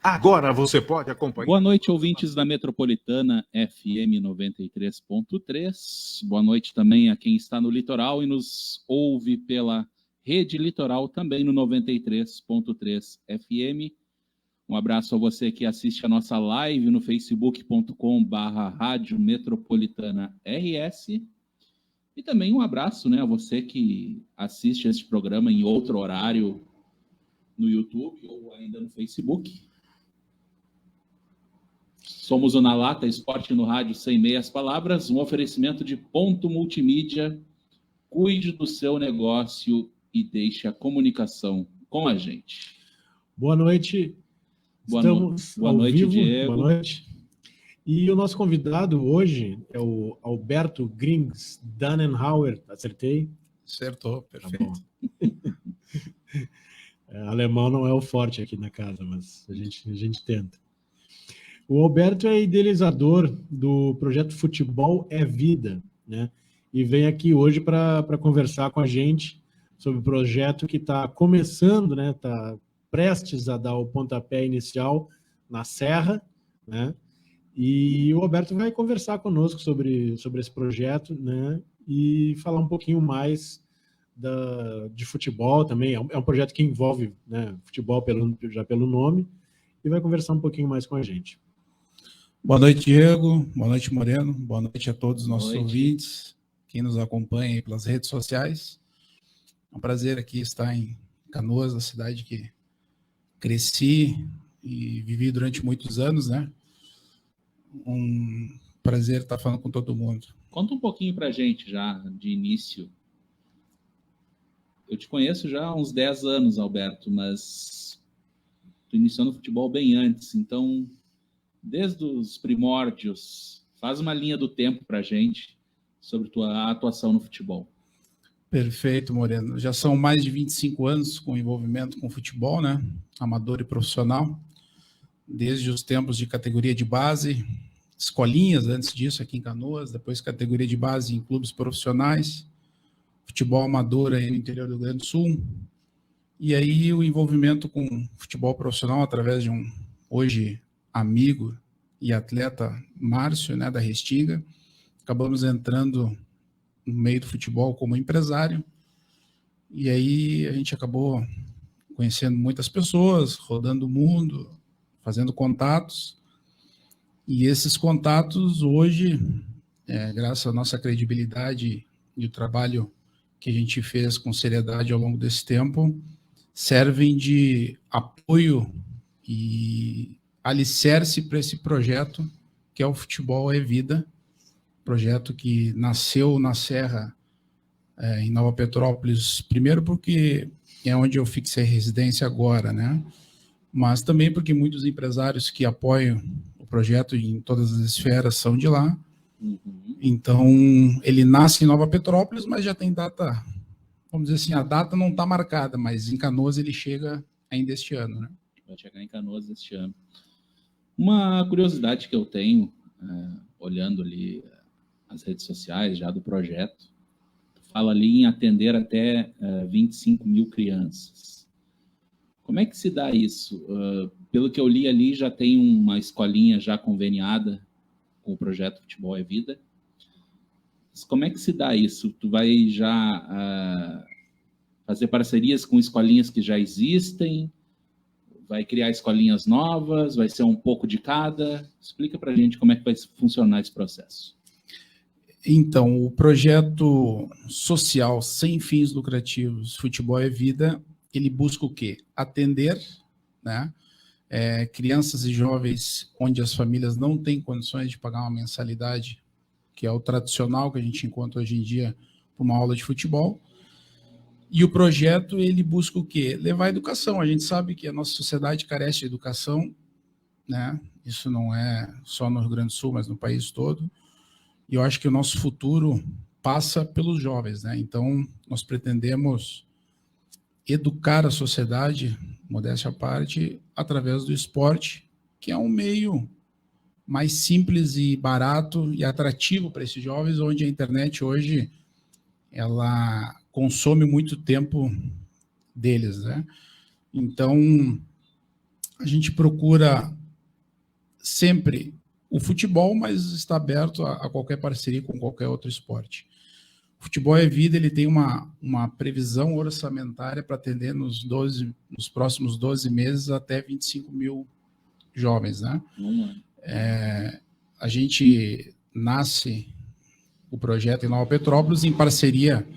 Agora você pode acompanhar. Boa noite, ouvintes da Metropolitana FM 93.3. Boa noite também a quem está no litoral e nos ouve pela Rede Litoral, também no 93.3 FM. Um abraço a você que assiste a nossa live no facebook.com/Rádio Metropolitana RS. E também um abraço, né, a você que assiste este programa em outro horário no YouTube ou ainda no Facebook. Somos o Na Lata, Esporte no Rádio Sem Meias Palavras, um oferecimento de Ponto Multimídia. Cuide do seu negócio e deixe a comunicação com a gente. Boa noite. Boa Estamos boa ao noite, vivo. Diego. Boa noite. E o nosso convidado hoje é o Alberto Grings Dannenhauer. Acertei? Acertou, Tá perfeito. bom. Alemão não é o forte aqui na casa, mas a gente tenta. O Alberto é idealizador do projeto Futebol é Vida, né? E vem aqui hoje para conversar com a gente sobre o projeto que está começando, né? Está prestes a dar o pontapé inicial na Serra, né? E o Alberto vai conversar conosco sobre esse projeto, né? E falar um pouquinho mais de futebol também. É um projeto que envolve, né, futebol já pelo nome, e vai conversar um pouquinho mais com a gente. Boa noite, Diego. Boa noite, Moreno. Boa noite a todos os nossos Boa noite. ouvintes, quem nos acompanha aí pelas redes sociais. É um prazer aqui estar em Canoas, a cidade que cresci e vivi durante muitos anos, né? Um prazer estar falando com todo mundo. Conta um pouquinho pra gente já, de início. Eu te conheço já há uns 10 anos, Alberto, mas tu iniciou no futebol bem antes, então, desde os primórdios, faz uma linha do tempo pra gente sobre tua atuação no futebol. Perfeito, Moreno. Já são mais de 25 anos com envolvimento com futebol, né? Amador e profissional. Desde os tempos de categoria de base, escolinhas antes disso aqui em Canoas, depois categoria de base em clubes profissionais, futebol amador aí no interior do Rio Grande do Sul. E aí o envolvimento com futebol profissional através de um hoje amigo e atleta Márcio, né, da Restinga. Acabamos entrando no meio do futebol como empresário. E aí a gente acabou conhecendo muitas pessoas, rodando o mundo, fazendo contatos. E esses contatos hoje, graças à nossa credibilidade e o trabalho que a gente fez com seriedade ao longo desse tempo, servem de apoio e alicerce para esse projeto, que é o Futebol é Vida, projeto que nasceu na Serra, em Nova Petrópolis, primeiro porque é onde eu fixei residência agora, né? Mas também porque muitos empresários que apoiam o projeto em todas as esferas são de lá. Então, ele nasce em Nova Petrópolis, mas já tem data, vamos dizer assim, a data não está marcada, mas em Canoas ele chega ainda este ano, né? Vai chegar em Canoas este ano. Uma curiosidade que eu tenho, olhando ali as redes sociais já do projeto, fala ali em atender até 25 mil crianças. Como é que se dá isso? Pelo que eu li ali, já tem uma escolinha já conveniada com o projeto Futebol é Vida. Mas como é que se dá isso? Tu vai já fazer parcerias com escolinhas que já existem? Vai criar escolinhas novas? Vai ser um pouco de cada? Explica pra gente como é que vai funcionar esse processo. Então, o projeto social sem fins lucrativos Futebol é Vida, ele busca o quê? Atender, né, crianças e jovens onde as famílias não têm condições de pagar uma mensalidade, que é o tradicional que a gente encontra hoje em dia para uma aula de futebol. E o projeto, ele busca o quê? Levar a educação. A gente sabe que a nossa sociedade carece de educação, né? Isso não é só no Rio Grande do Sul, mas no país todo. E eu acho que o nosso futuro passa pelos jovens, né? Então, nós pretendemos educar a sociedade, modéstia à parte, através do esporte, que é um meio mais simples e barato e atrativo para esses jovens, onde a internet hoje ela consome muito tempo deles, né? Então, a gente procura sempre o futebol, mas está aberto a qualquer parceria com qualquer outro esporte. O Futebol é Vida, ele tem uma previsão orçamentária para atender nos próximos 12 meses até 25 mil jovens, né? A gente nasce o projeto em Nova Petrópolis em parceria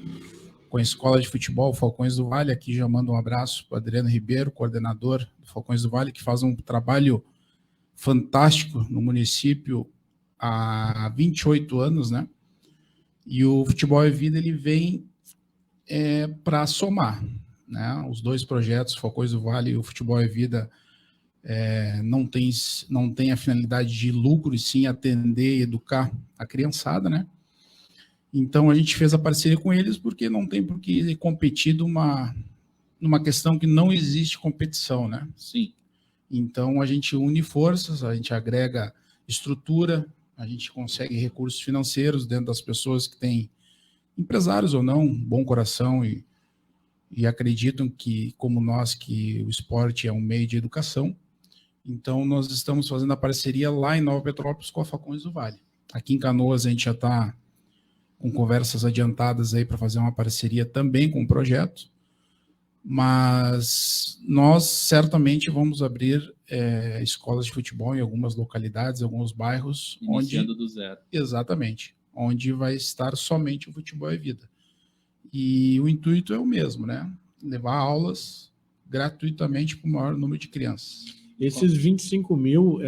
com a Escola de Futebol Falcões do Vale. Aqui já mando um abraço para Adriano Ribeiro, coordenador do Falcões do Vale, que faz um trabalho fantástico no município há 28 anos, né? E o Futebol é Vida, ele vem para somar, né? Os dois projetos, Falcões do Vale e o Futebol é Vida, não tem a finalidade de lucro, e sim atender e educar a criançada, né? Então a gente fez a parceria com eles porque não tem por que competir numa questão que não existe competição, né? Sim. Então a gente une forças, a gente agrega estrutura, a gente consegue recursos financeiros dentro das pessoas que têm, empresários ou não, bom coração e acreditam que, como nós, que o esporte é um meio de educação. Então nós estamos fazendo a parceria lá em Nova Petrópolis com a Falcões do Vale. Aqui em Canoas a gente já está com conversas adiantadas aí para fazer uma parceria também com o projeto, mas nós certamente vamos abrir escolas de futebol em algumas localidades, alguns bairros. Iniciando do zero. Exatamente, onde vai estar somente o Futebol é Vida. E o intuito é o mesmo, né? Levar aulas gratuitamente para o maior número de crianças. Esses 25 mil,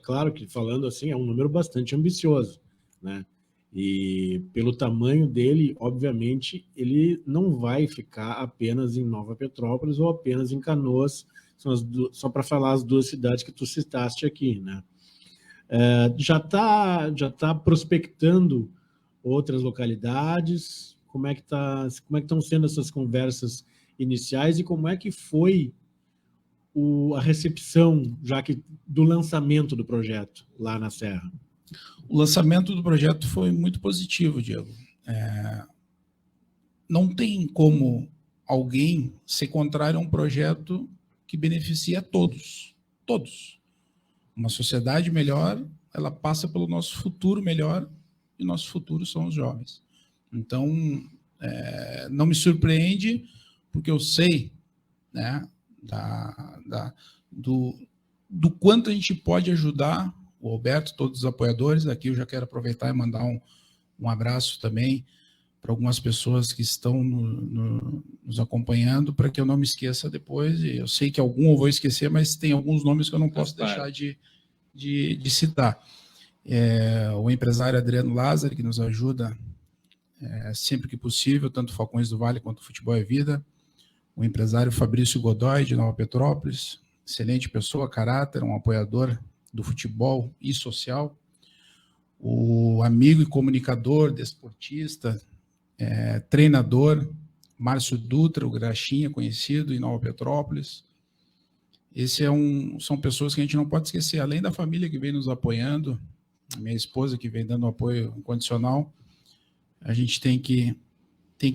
claro que falando assim, é um número bastante ambicioso, né? E pelo tamanho dele, obviamente, ele não vai ficar apenas em Nova Petrópolis ou apenas em Canoas, só para falar as duas cidades que tu citaste aqui, né? Já tá prospectando outras localidades? Como é que estão sendo essas conversas iniciais e como é que foi a recepção, já que do lançamento do projeto lá na Serra? O lançamento do projeto foi muito positivo, Diego. Não tem como alguém ser contrário a um projeto que beneficia todos. Todos. Uma sociedade melhor, ela passa pelo nosso futuro melhor, e nosso futuro são os jovens. Então, não me surpreende, porque eu sei, né, do quanto a gente pode ajudar o Alberto, todos os apoiadores. Aqui eu já quero aproveitar e mandar um abraço também para algumas pessoas que estão nos acompanhando, para que eu não me esqueça depois. Eu sei que algum eu vou esquecer, mas tem alguns nomes que eu não posso deixar de citar. O empresário Adriano Lázaro, que nos ajuda sempre que possível, tanto Falcões do Vale quanto o Futebol é Vida. O empresário Fabrício Godoy, de Nova Petrópolis, excelente pessoa, caráter, um apoiador do futebol e social. O amigo e comunicador, desportista, treinador, Márcio Dutra, o Graxinha, conhecido em Nova Petrópolis. São pessoas que a gente não pode esquecer, além da família que vem nos apoiando, a minha esposa que vem dando apoio incondicional. A gente tem que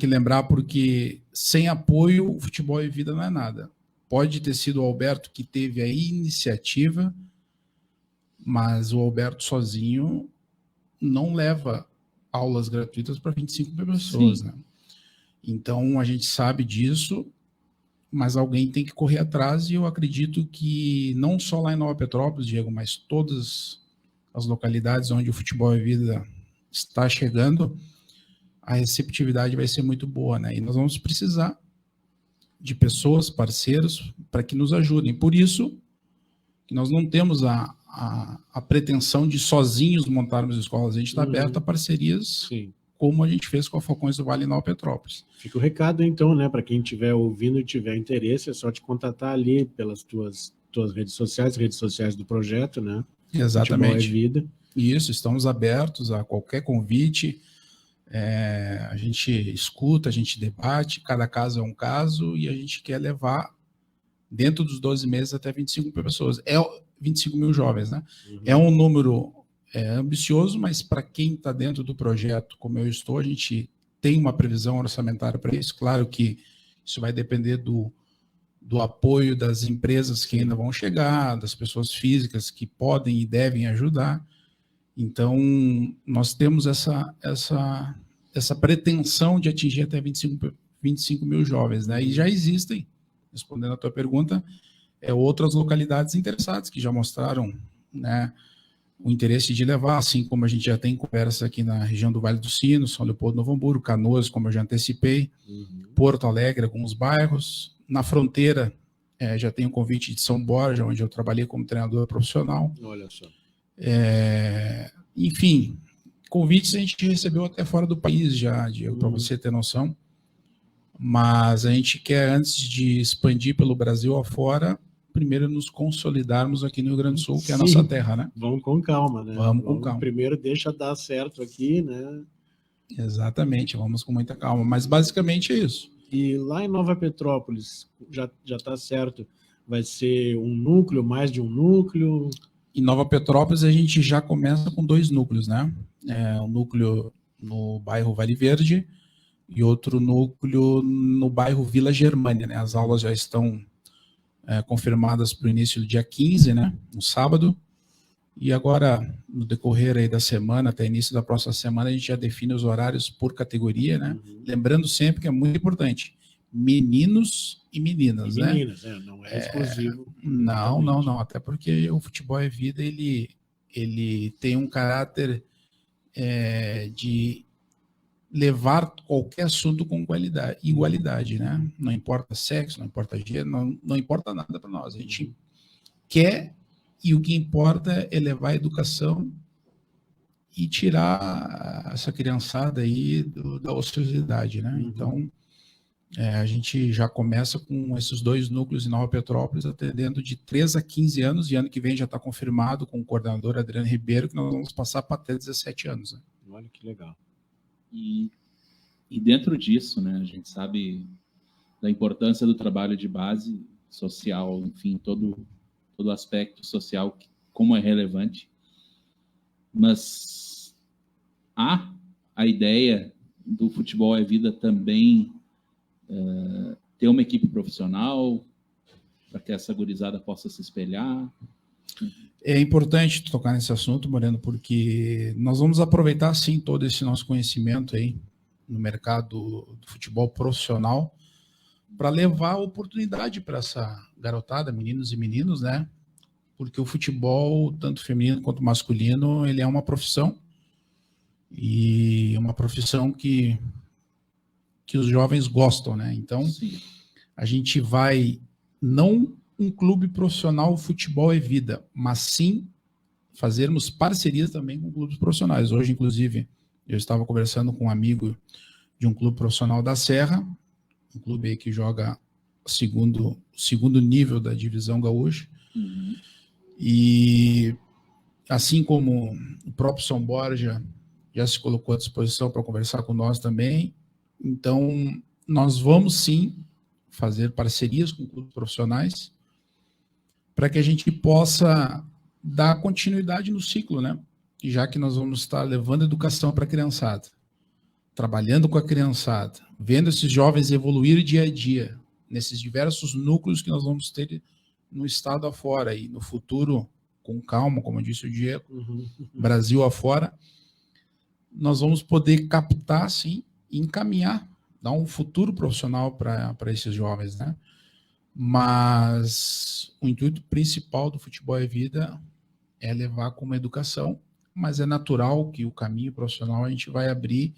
lembrar, porque sem apoio o Futebol é Vida não é nada. Pode ter sido o Alberto que teve a iniciativa, mas o Alberto sozinho não leva aulas gratuitas para 25 mil pessoas, né? Então a gente sabe disso, mas alguém tem que correr atrás, e eu acredito que não só lá em Nova Petrópolis, Diego, mas todas as localidades onde o Futebol é Vida está chegando, a receptividade vai ser muito boa, né? E nós vamos precisar de pessoas, parceiros, para que nos ajudem. Por isso que nós não temos a pretensão de sozinhos montarmos escolas. A gente está aberto a parcerias, sim, como a gente fez com a Falcões do Vale em Nova Petrópolis. Fica o recado, então, né? Para quem estiver ouvindo e tiver interesse, é só te contatar ali pelas tuas redes sociais do projeto, né? Exatamente. Futebol é Vida. Isso, estamos abertos a qualquer convite. A gente escuta, a gente debate, cada caso é um caso, e a gente quer levar dentro dos 12 meses até 25 mil pessoas. 25 mil jovens, né? Uhum. É um número ambicioso, mas para quem está dentro do projeto, como eu estou, a gente tem uma previsão orçamentária para isso. Claro que isso vai depender do do apoio das empresas que ainda vão chegar, das pessoas físicas que podem e devem ajudar. Então, nós temos essa pretensão de atingir até 25 mil jovens, né? E já existem, respondendo a tua pergunta, outras localidades interessadas que já mostraram, né, o interesse de levar, assim como a gente já tem conversa aqui na região do Vale do Sino, São Leopoldo, Novo Hamburgo, Canoas, como eu já antecipei, Porto Alegre, alguns bairros. Na fronteira, já tem o convite de São Borja, onde eu trabalhei como treinador profissional. Olha só. Enfim, convites a gente recebeu até fora do país já, Diego, para você ter noção. Mas a gente quer, antes de expandir pelo Brasil afora, primeiro nos consolidarmos aqui no Rio Grande do Sul, que é a nossa terra, né? Vamos com calma, né? Vamos com calma. Primeiro deixa dar certo aqui, né? Exatamente, vamos com muita calma. Mas basicamente é isso. E lá em Nova Petrópolis, já está certo, vai ser um núcleo, mais de um núcleo? Em Nova Petrópolis, a gente já começa com 2 núcleos, né? Um núcleo no bairro Vale Verde e outro núcleo no bairro Vila Germânia, né? As aulas já estão confirmadas para o início do dia 15, né? No sábado. E agora, no decorrer aí da semana, até início da próxima semana, a gente já define os horários por categoria, né? Lembrando sempre que é muito importante, meninos e meninas, né? Meninas, não é exclusivo. Não. Até porque o futebol é vida, ele tem um caráter de levar qualquer assunto com igualdade, né? Não importa sexo, não importa gênero, não importa nada para nós. A gente quer, e o que importa é levar a educação e tirar essa criançada aí da ociosidade, né? Então, a gente já começa com esses 2 núcleos em Nova Petrópolis, atendendo de 3 a 15 anos, e ano que vem já está confirmado com o coordenador Adriano Ribeiro, que nós vamos passar para até 17 anos. Né? Olha que legal. E dentro disso, né, a gente sabe da importância do trabalho de base social, enfim, todo aspecto social, como é relevante. Mas há a ideia do futebol é vida também ter uma equipe profissional para que essa gurizada possa se espelhar. É importante tocar nesse assunto, Moreno, porque nós vamos aproveitar, sim, todo esse nosso conhecimento aí no mercado do futebol profissional para levar a oportunidade para essa garotada, meninos e meninos, né? Porque o futebol, tanto feminino quanto masculino, ele é uma profissão, e é uma profissão que os jovens gostam, né? Então, sim, a gente vai, não um clube profissional, futebol é vida, mas sim fazermos parcerias também com clubes profissionais. Hoje, inclusive, eu estava conversando com um amigo de um clube profissional da Serra, um clube aí que joga segundo nível da divisão gaúcha, e assim como o próprio São Borja já se colocou à disposição para conversar com nós também. Então, nós vamos sim fazer parcerias com clubes profissionais para que a gente possa dar continuidade no ciclo, né? Já que nós vamos estar levando educação para a criançada, trabalhando com a criançada, vendo esses jovens evoluir dia a dia, nesses diversos núcleos que nós vamos ter no estado afora e no futuro, com calma, como disse o Diego, Brasil afora, nós vamos poder captar, sim, e encaminhar, dar um futuro profissional para esses jovens, né? Mas o intuito principal do futebol é vida é levar como educação, mas é natural que o caminho profissional a gente vai abrir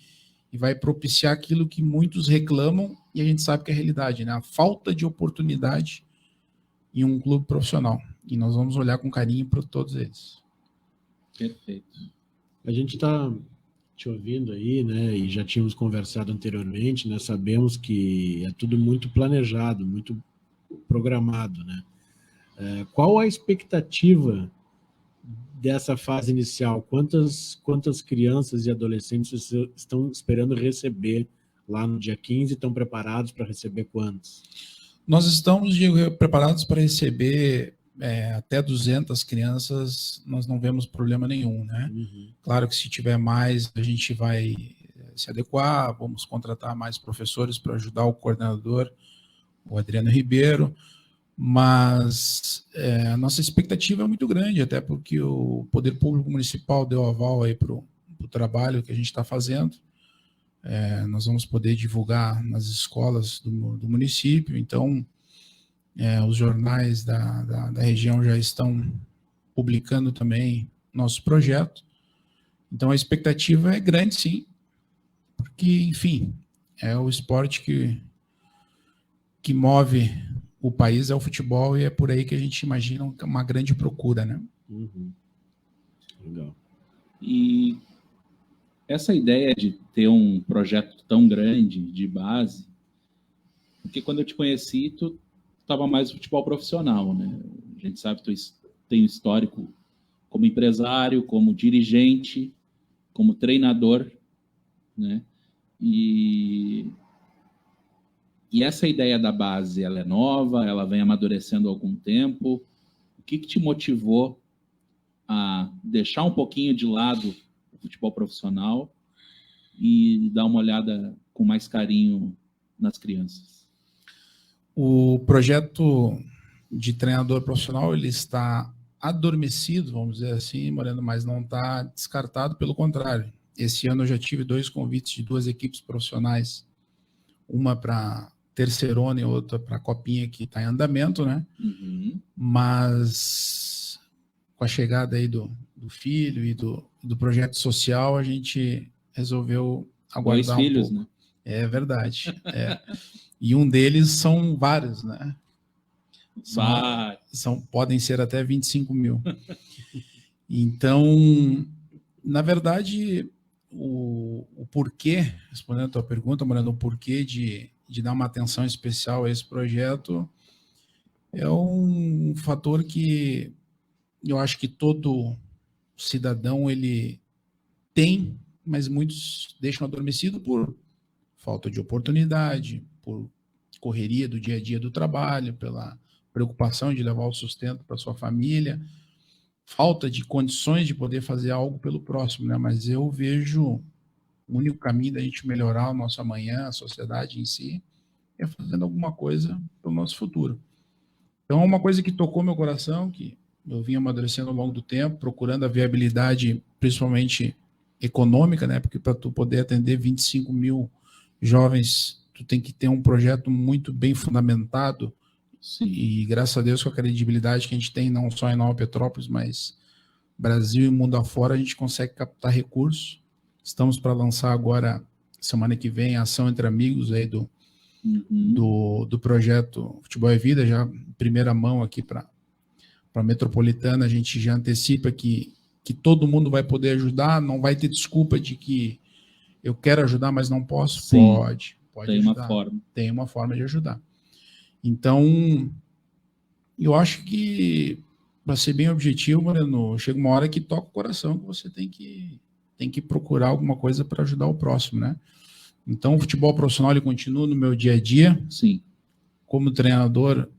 e vai propiciar aquilo que muitos reclamam, e a gente sabe que é a realidade, né? A falta de oportunidade em um clube profissional. E nós vamos olhar com carinho para todos eles. Perfeito. A gente está te ouvindo aí, né? E já tínhamos conversado anteriormente, né? Sabemos que é tudo muito planejado, muito programado, né? Qual a expectativa dessa fase inicial? Quantas crianças e adolescentes estão esperando receber lá no dia 15? Estão preparados para receber quantos? Nós estamos preparados para receber até 200 crianças, nós não vemos problema nenhum, né? Claro que se tiver mais, a gente vai se adequar, vamos contratar mais professores para ajudar o coordenador o Adriano Ribeiro, mas a nossa expectativa é muito grande, até porque o Poder Público Municipal deu aval aí para o trabalho que a gente está fazendo. Nós vamos poder divulgar nas escolas do município, então os jornais da região já estão publicando também nosso projeto. Então a expectativa é grande, sim, porque, enfim, é o esporte que move o país, é o futebol, e é por aí que a gente imagina uma grande procura, né? Uhum. Legal. E essa ideia de ter um projeto tão grande de base, porque quando eu te conheci, tu estava mais no futebol profissional, né? A gente sabe que tu tem um histórico como empresário, como dirigente, como treinador, né? E essa ideia da base, ela é nova, ela vem amadurecendo há algum tempo. O que te motivou a deixar um pouquinho de lado o futebol profissional e dar uma olhada com mais carinho nas crianças? O projeto de treinador profissional, ele está adormecido, vamos dizer assim, Moreno, mas não está descartado, pelo contrário. Esse ano eu já tive 2 convites de 2 equipes profissionais, uma para Terceirona e outra para a Copinha, que está em andamento, né? Uhum. Mas com a chegada aí do filho e do projeto social, a gente resolveu aguardar 2 filhos, pouco. né? É verdade. E um deles são vários, né? Podem ser até 25 mil. Então, na verdade, o porquê, respondendo a tua pergunta, Morando, o porquê de dar uma atenção especial a esse projeto é um fator que eu acho que todo cidadão ele tem, mas muitos deixam adormecido por falta de oportunidade, por correria do dia a dia do trabalho, pela preocupação de levar o sustento para sua família, falta de condições de poder fazer algo pelo próximo, né? Mas eu vejo o único caminho da gente melhorar o nosso amanhã, a sociedade em si, é fazendo alguma coisa para o nosso futuro. Então, é uma coisa que tocou meu coração, que eu vim amadurecendo ao longo do tempo, procurando a viabilidade, principalmente econômica, né? Porque para tu poder atender 25 mil jovens, tu tem que ter um projeto muito bem fundamentado. Sim. E graças a Deus, com a credibilidade que a gente tem, não só em Nova Petrópolis, mas Brasil e mundo afora, a gente consegue captar recursos. Estamos para lançar agora, semana que vem, a ação entre amigos aí do projeto Futebol é Vida, já em primeira mão aqui para a Metropolitana. A gente já antecipa que todo mundo vai poder ajudar, não vai ter desculpa de que eu quero ajudar, mas não posso. Sim, pode tem ajudar. Tem uma forma de ajudar. Então, eu acho que, para ser bem objetivo, Moreno, chega uma hora que toca o coração que você tem que procurar alguma coisa para ajudar o próximo, né? Então, o futebol profissional ele continua no meu dia a dia. Sim. Como treinador,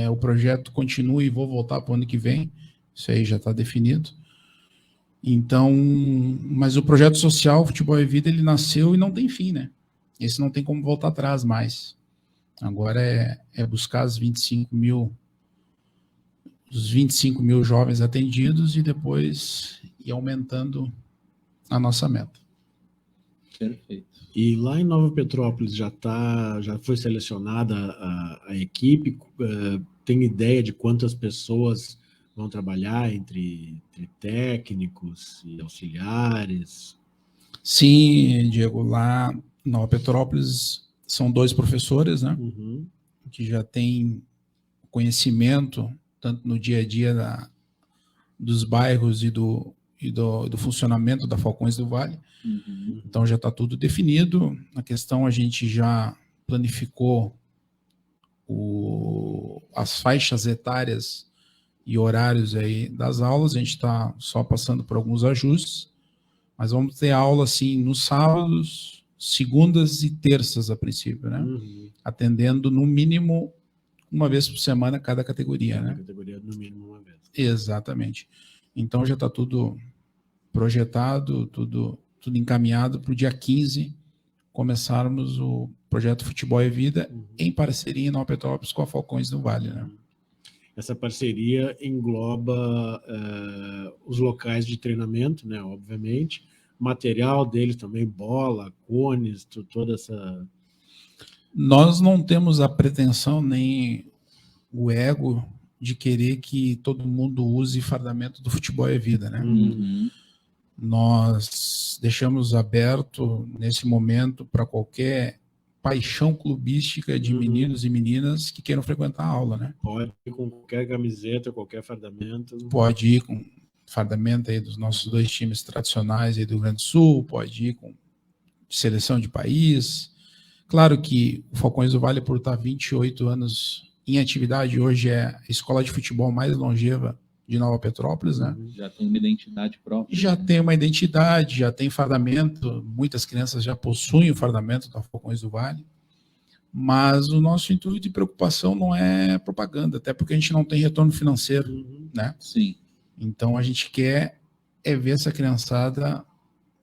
o projeto continua e vou voltar para o ano que vem. Isso aí já está definido. Então, mas o projeto social, Futebol é Vida, ele nasceu e não tem fim, né? Esse não tem como voltar atrás mais. Agora é buscar os 25 mil jovens atendidos e depois ir aumentando a nossa meta. Perfeito. E lá em Nova Petrópolis já foi selecionada a equipe? Tem ideia de quantas pessoas vão trabalhar entre técnicos e auxiliares? Sim, Diego, lá em Nova Petrópolis são 2 professores, né? Uhum. Que já têm conhecimento tanto no dia a dia dos bairros e do funcionamento da Falcões do Vale. Uhum. Então já está tudo definido. A questão, a gente já planificou as faixas etárias e horários aí das aulas. A gente está só passando por alguns ajustes, mas vamos ter aula assim nos sábados, segundas e terças a princípio, né? Uhum. Atendendo no mínimo uma vez por semana cada categoria, né? Categoria no mínimo uma vez. Exatamente. Então já está tudo projetado, tudo encaminhado para o dia 15 começarmos o projeto Futebol é Vida em parceria em Nova Petrópolis com a Falcões do Vale, né? Essa parceria engloba os locais de treinamento, né? Obviamente, material deles também, bola, cones, toda essa... Nós não temos a pretensão nem o ego de querer que todo mundo use fardamento do Futebol é Vida, né? Uhum. Nós deixamos aberto nesse momento para qualquer paixão clubística de meninos e meninas que queiram frequentar a aula, né? Pode ir com qualquer camiseta, qualquer fardamento. Pode ir com fardamento aí dos nossos 2 times tradicionais aí do Rio Grande do Sul, pode ir com seleção de país. Claro que o Falcões do Vale, por estar 28 anos em atividade, hoje é a escola de futebol mais longeva de Nova Petrópolis, né? Já tem uma identidade própria. Já tem uma identidade, já tem fardamento, muitas crianças já possuem o fardamento da Falcões do Vale, mas o nosso intuito de preocupação não é propaganda, até porque a gente não tem retorno financeiro, né? Sim. Então a gente quer ver essa criançada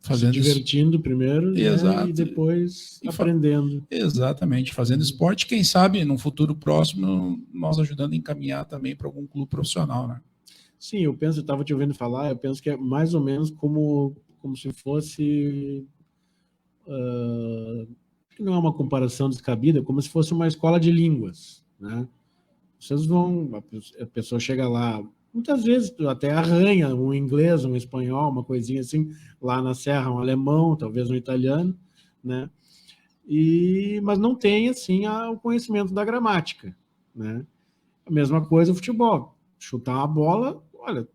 fazendo se divertindo primeiro, exato, né? E depois aprendendo. Exatamente, fazendo esporte, quem sabe no futuro próximo nós ajudando a encaminhar também para algum clube profissional, né? Sim, eu estava te ouvindo falar, eu penso que é mais ou menos como se fosse, não é uma comparação descabida, como se fosse uma escola de línguas, né? Vocês vão, a pessoa chega lá, muitas vezes até arranha um inglês, um espanhol, uma coisinha assim, lá na Serra, um alemão, talvez um italiano, né? Mas não tem, assim, o conhecimento da gramática, né? A mesma coisa o futebol. Chutar uma bola, olha,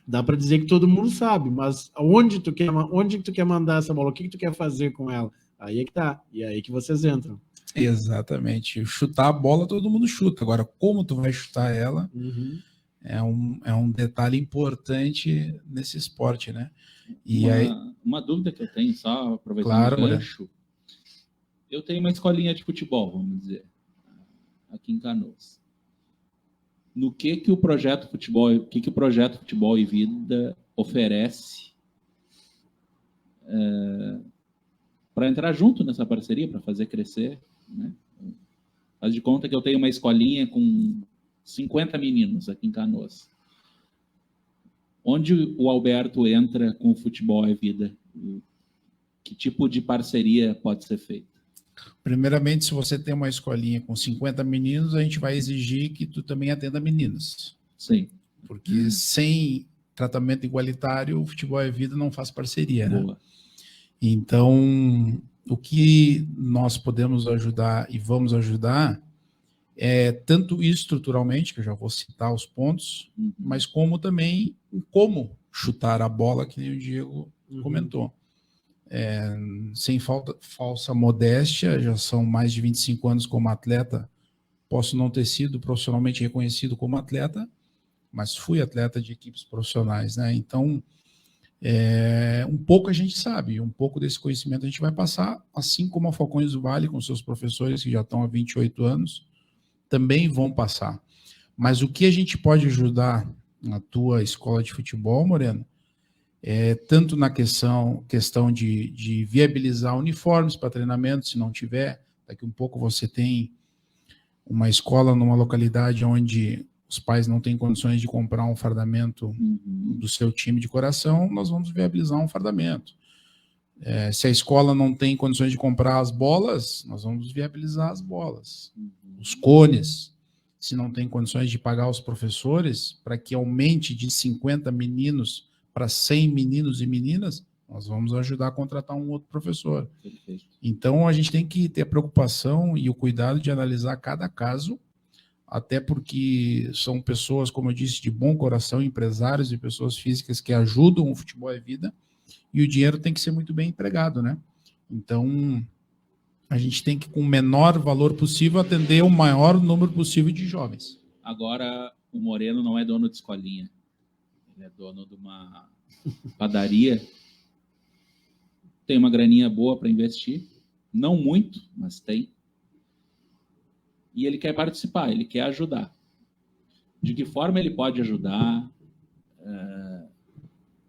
dá para dizer que todo mundo sabe, mas onde tu quer mandar essa bola? O que tu quer fazer com ela? Aí é que tá, e é aí que vocês entram. Exatamente. Chutar a bola todo mundo chuta. Agora, como tu vai chutar ela é um detalhe importante nesse esporte, né? E uma dúvida que eu tenho, só aproveitando claro, o gancho. Eu tenho uma escolinha de futebol, vamos dizer, aqui em Canoas. No que o projeto Futebol e Vida oferece para entrar junto nessa parceria, para fazer crescer, né? Faz de conta que eu tenho uma escolinha com 50 meninos aqui em Canoas. Onde o Alberto entra com o Futebol é Vida? Que tipo de parceria pode ser feita? Primeiramente, se você tem uma escolinha com 50 meninos, a gente vai exigir que tu também atenda meninas. Sim. Porque sem tratamento igualitário, o Futebol é Vida não faz parceria, né? Boa. Então, o que nós podemos ajudar e vamos ajudar é tanto estruturalmente, que eu já vou citar os pontos, mas como também como chutar a bola, que nem o Diego comentou. Sem falsa modéstia, já são mais de 25 anos como atleta, posso não ter sido profissionalmente reconhecido como atleta, mas fui atleta de equipes profissionais, né? Então, um pouco a gente sabe, um pouco desse conhecimento a gente vai passar, assim como a Falcões do Vale, com seus professores que já estão há 28 anos, também vão passar. Mas o que a gente pode ajudar na tua escola de futebol, Moreno, tanto na questão de viabilizar uniformes para treinamento, se não tiver, daqui um pouco você tem uma escola numa localidade onde os pais não têm condições de comprar um fardamento do seu time de coração, nós vamos viabilizar um fardamento. Se a escola não tem condições de comprar as bolas, nós vamos viabilizar as bolas. Os cones, se não tem condições de pagar os professores, para que aumente de 50 meninos para 100 meninos e meninas, nós vamos ajudar a contratar um outro professor. Perfeito. Então, a gente tem que ter a preocupação e o cuidado de analisar cada caso, até porque são pessoas, como eu disse, de bom coração, empresários e pessoas físicas que ajudam o Futebol é Vida, e o dinheiro tem que ser muito bem empregado, né? Então, a gente tem que, com o menor valor possível, atender o maior número possível de jovens. Agora, o Moreno não é dono de escolinha. Ele é dono de uma padaria. Tem uma graninha boa para investir. Não muito, mas tem. E ele quer participar, ele quer ajudar. De que forma ele pode ajudar?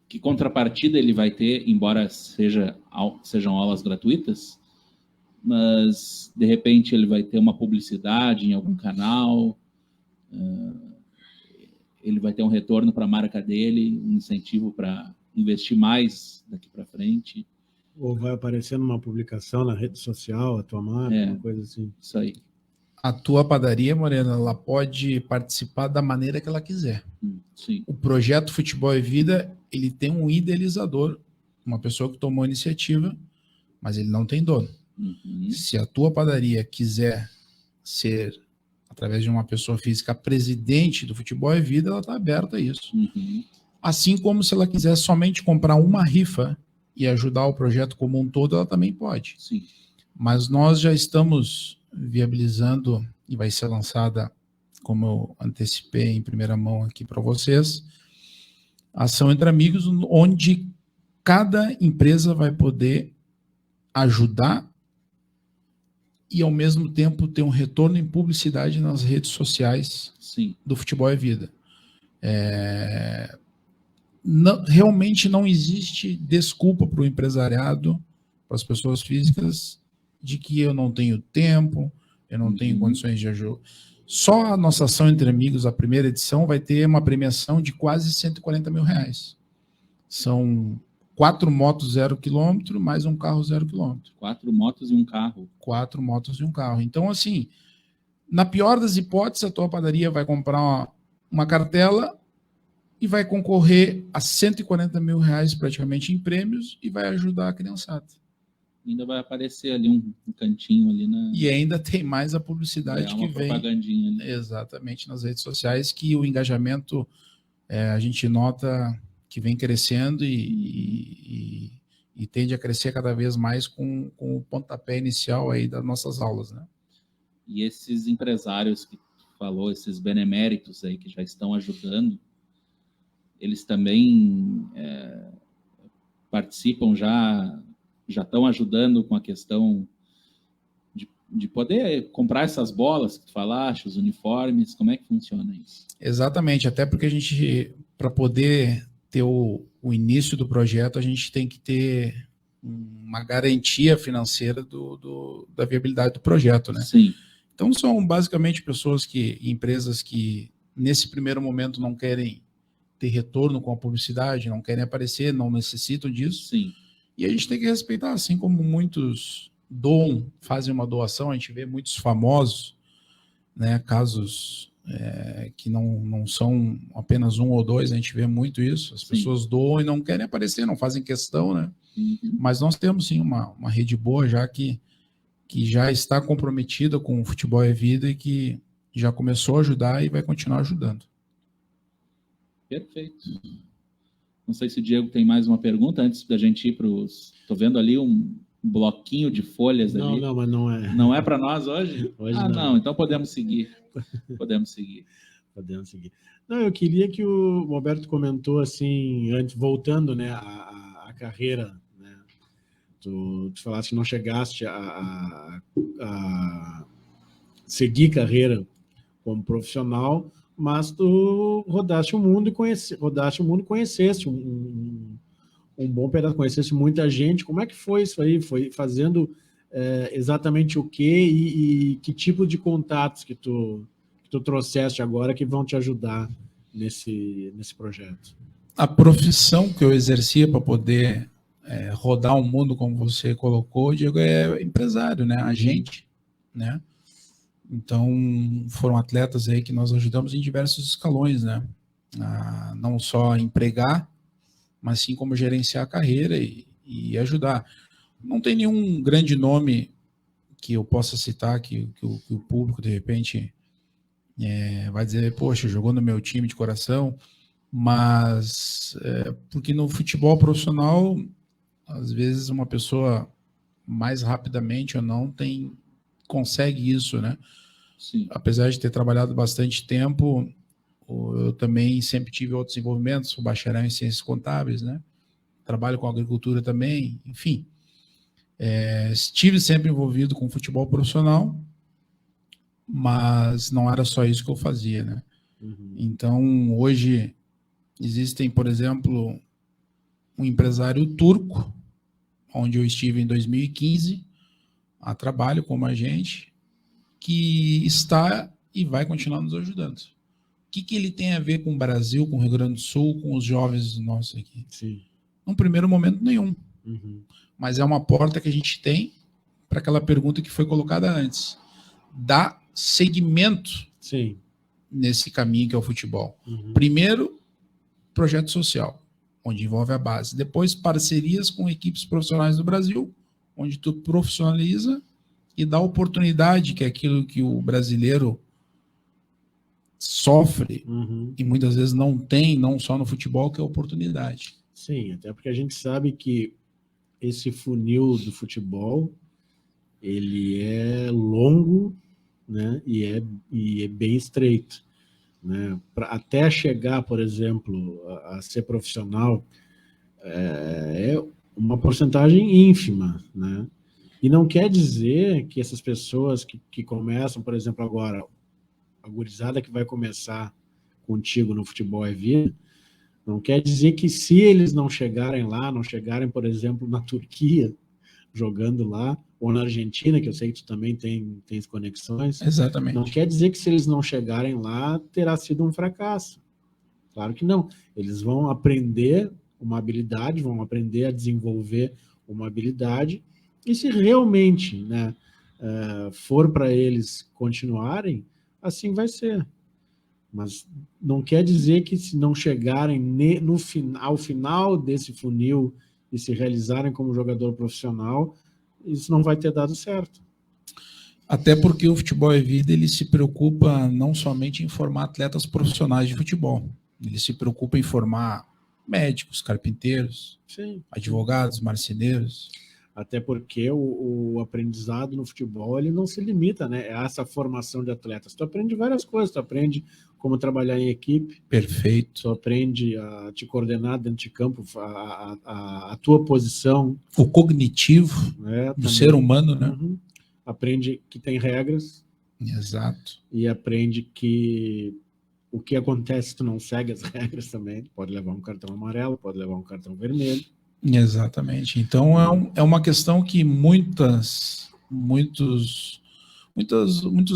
Que contrapartida ele vai ter, embora sejam aulas gratuitas? mas de repente ele vai ter uma publicidade em algum canal, ele vai ter um retorno para a marca dele, um incentivo para investir mais daqui para frente. Ou vai aparecer numa publicação na rede social, a tua marca, uma coisa assim. Isso aí. A tua padaria, Moreno, ela pode participar da maneira que ela quiser. Sim. O projeto Futebol e Vida, ele tem um idealizador, uma pessoa que tomou a iniciativa, mas ele não tem dono. Uhum. Se a tua padaria quiser ser, através de uma pessoa física, presidente do Futebol e Vida, ela está aberta a isso. Uhum. Assim como se ela quiser somente comprar uma rifa e ajudar o projeto como um todo, ela também pode. Sim. Mas nós já estamos viabilizando, e vai ser lançada, como eu antecipei em primeira mão aqui para vocês, ação entre amigos, onde cada empresa vai poder ajudar e, ao mesmo tempo, ter um retorno em publicidade nas redes sociais. Sim. Do Futebol e Vida. Realmente não existe desculpa para o empresariado, para as pessoas físicas, de que eu não tenho tempo, eu não tenho condições de ajudar. Só a nossa ação entre amigos, a primeira edição, vai ter uma premiação de quase 140 mil reais. São 4 motos 0 km, mais um carro 0 km. 4 motos e um carro. 4 motos e um carro. Então, assim, na pior das hipóteses, a tua padaria vai comprar uma cartela e vai concorrer a 140 mil reais praticamente em prêmios e vai ajudar a criançada. Ainda vai aparecer ali um cantinho ali na... E ainda tem mais a publicidade que vem. Propagandinha ali. Exatamente, nas redes sociais, que o engajamento a gente nota que vem crescendo e tende a crescer cada vez mais com o pontapé inicial aí das nossas aulas, né? E esses empresários que tu falou, esses beneméritos aí que já estão ajudando, eles também participam, já estão ajudando com a questão de poder comprar essas bolas que tu falaste, os uniformes, como é que funciona isso? Exatamente, até porque a gente, para poder ter o início do projeto, a gente tem que ter uma garantia financeira da viabilidade do projeto, né? Sim. Então são basicamente empresas que nesse primeiro momento não querem ter retorno com a publicidade, não querem aparecer, não necessitam disso. Sim. E a gente tem que respeitar, assim como muitos fazem uma doação, a gente vê muitos famosos, né, casos que não são apenas um ou dois, a gente vê muito isso, as pessoas doam e não querem aparecer, não fazem questão, né? Uhum. Mas nós temos sim uma rede boa já que já está comprometida com o Futebol e Vida e que já começou a ajudar e vai continuar ajudando. Perfeito. Não sei se o Diego tem mais uma pergunta antes da gente ir para os... Estou vendo ali um bloquinho de folhas ali. Não, mas não é. Não é para nós hoje? Hoje não. Então podemos seguir. Podemos seguir. Não, eu queria que o Roberto comentou assim, antes, voltando, né, a carreira, né? Tu falaste que não chegaste a seguir carreira como profissional, mas tu rodaste o mundo e conheceste um bom pedaço, conheceste muita gente. Como é que foi isso aí? Foi fazendo exatamente o quê e que tipo de contatos que tu trouxeste agora que vão te ajudar nesse projeto? A profissão que eu exercia para poder rodar o mundo, como você colocou, Diego, é empresário, né? Agente, né? Então, foram atletas aí que nós ajudamos em diversos escalões, né? Não só empregar, mas sim como gerenciar a carreira e ajudar. Não tem nenhum grande nome que eu possa citar que o público, de repente, vai dizer, poxa, jogou no meu time de coração, mas porque no futebol profissional, às vezes uma pessoa mais rapidamente ou não consegue isso, né? Sim. Apesar de ter trabalhado bastante tempo, eu também sempre tive outros envolvimentos, sou bacharel em ciências contábeis, né? Trabalho com agricultura também, enfim. Estive sempre envolvido com futebol profissional, mas não era só isso que eu fazia, né? Uhum. Então, hoje, existem, por exemplo, um empresário turco, onde eu estive em 2015, a trabalho como a gente, que está e vai continuar nos ajudando. O que ele tem a ver com o Brasil, com o Rio Grande do Sul, com os jovens nossos aqui? Sim. Num primeiro momento, nenhum. Uhum. Mas é uma porta que a gente tem para aquela pergunta que foi colocada antes. Dá seguimento Sim. nesse caminho que é o futebol. Uhum. Primeiro, projeto social, onde envolve a base. Depois, parcerias com equipes profissionais do Brasil, onde tu profissionaliza e dá oportunidade, que é aquilo que o brasileiro sofre Uhum. e muitas vezes não tem, não só no futebol, que é oportunidade. Sim, até porque a gente sabe que esse funil do futebol, ele é longo, né, e é bem estreito, né? Até chegar, por exemplo, a ser profissional, é uma porcentagem ínfima, né? E não quer dizer que essas pessoas que começam, por exemplo, agora, a gurizada que vai começar contigo no Futebol é Vida, não quer dizer que se eles não chegarem lá, não chegarem, por exemplo, na Turquia, jogando lá, ou na Argentina, que eu sei que tu também tens conexões, Exatamente. não quer dizer que se eles não chegarem lá, terá sido um fracasso. Claro que não. Eles vão aprender uma habilidade, vão aprender a desenvolver uma habilidade, e se realmente, né, for para eles continuarem, assim vai ser. Mas não quer dizer que se não chegarem ao final desse funil e se realizarem como jogador profissional, isso não vai ter dado certo. Até porque o Futebol é Vida, ele se preocupa não somente em formar atletas profissionais de futebol, ele se preocupa em formar médicos, carpinteiros, Sim. advogados, marceneiros. Até porque o aprendizado no futebol, ele não se limita, né, a essa formação de atletas. Tu aprende várias coisas, tu aprende como trabalhar em equipe. Perfeito. Tu aprende a te coordenar dentro de campo, a tua posição. O cognitivo, né, do ser humano, né? Uhum. Aprende que tem regras. Exato. E aprende que o que acontece se tu não segue as regras também. Pode levar um cartão amarelo, pode levar um cartão vermelho. Exatamente. Então é uma questão que muitos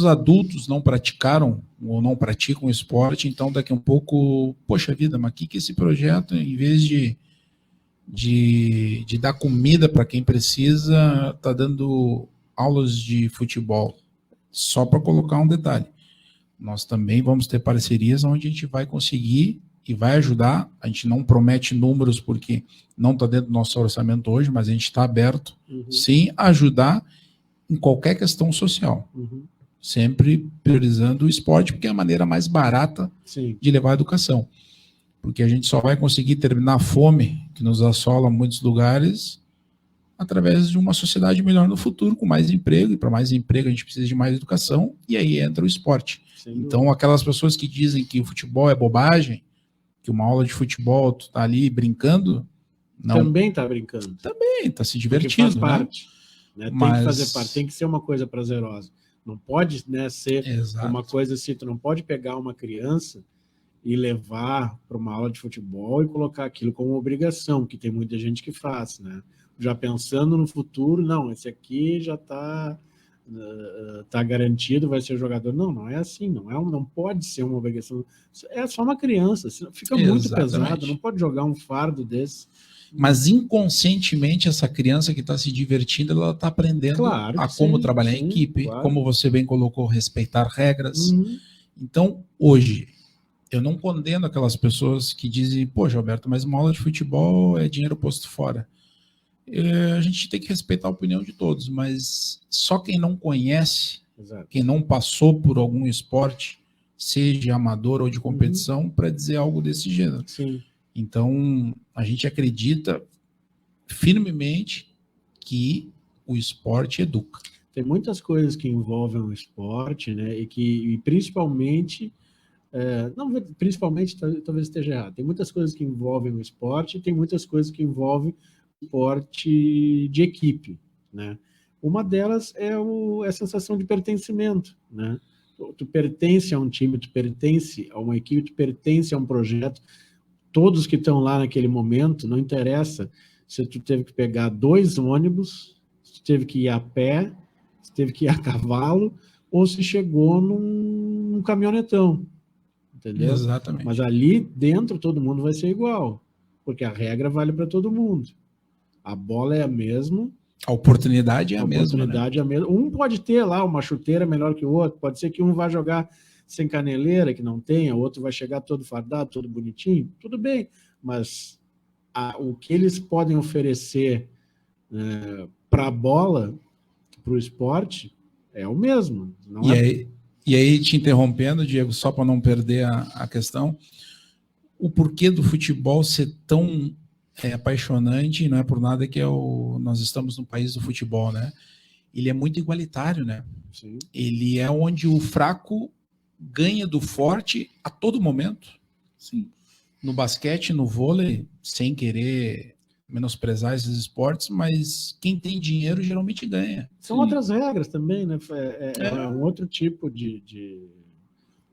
adultos não praticaram ou não praticam esporte, então daqui a um pouco, poxa vida, mas que esse projeto, em vez de dar comida para quem precisa, está dando aulas de futebol. Só para colocar um detalhe, nós também vamos ter parcerias onde a gente vai conseguir e vai ajudar. A gente não promete números porque não está dentro do nosso orçamento hoje, mas a gente está aberto, sim, a ajudar em qualquer questão social. Sempre priorizando o esporte, porque é a maneira mais barata, sim, de levar a educação. Porque a gente só vai conseguir terminar a fome que nos assola em muitos lugares através de uma sociedade melhor no futuro, com mais emprego, e para mais emprego a gente precisa de mais educação, e aí entra o esporte. Então, aquelas pessoas que dizem que o futebol é bobagem, que uma aula de futebol tu tá ali brincando, não. Também está brincando. Também, está se divertindo. Porque faz parte. Né? Tem que fazer parte, tem que ser uma coisa prazerosa. Não pode, né, ser uma coisa assim, tu não pode pegar uma criança e levar para uma aula de futebol e colocar aquilo como obrigação, que tem muita gente que faz, né? Já pensando no futuro, não, esse aqui já está garantido, vai ser jogador. Não, não é assim, não pode ser uma obrigação. É só uma criança, fica muito pesado, não pode jogar um fardo desse. Mas inconscientemente essa criança que está se divertindo, ela está aprendendo como trabalhar em equipe, como você bem colocou, respeitar regras. Então, hoje, eu não condeno aquelas pessoas que dizem, poxa, Alberto, mas uma aula de futebol é dinheiro posto fora. A gente tem que respeitar a opinião de todos, mas só quem não conhece, quem não passou por algum esporte, seja amador ou de competição, para dizer algo desse gênero. Sim. Então, a gente acredita firmemente que o esporte educa. Tem muitas coisas que envolvem o esporte, né? E principalmente, principalmente, talvez esteja errado. Tem muitas coisas que envolvem o esporte e tem muitas coisas que envolvem esporte de equipe, né? Uma delas é a sensação de pertencimento, né? Tu pertence a um time, tu pertence a uma equipe, tu pertence a um projeto. Todos que estão lá naquele momento, não interessa se tu teve que pegar 2 ônibus, se tu teve que ir a pé, se teve que ir a cavalo ou se chegou num caminhonetão, entendeu? Exatamente. Mas ali dentro todo mundo vai ser igual, porque a regra vale para todo mundo. A bola é a mesma, A oportunidade é a mesma, né? oportunidade é a mesma. Um pode ter lá uma chuteira melhor que o outro, pode ser que um vá jogar sem caneleira, que não tenha, o outro vai chegar todo fardado, todo bonitinho, tudo bem, mas o que eles podem oferecer para a bola, para o esporte, é o mesmo. Não E aí, te interrompendo, Diego, só para não perder a questão, o porquê do futebol ser tão apaixonante, não é por nada que nós estamos no país do futebol, né? Ele é muito igualitário, né? Sim. Ele é onde o fraco ganha do forte a todo momento. Sim. No basquete, no vôlei, sem querer menosprezar esses esportes, mas quem tem dinheiro geralmente ganha. São outras regras também, né? É um outro tipo de...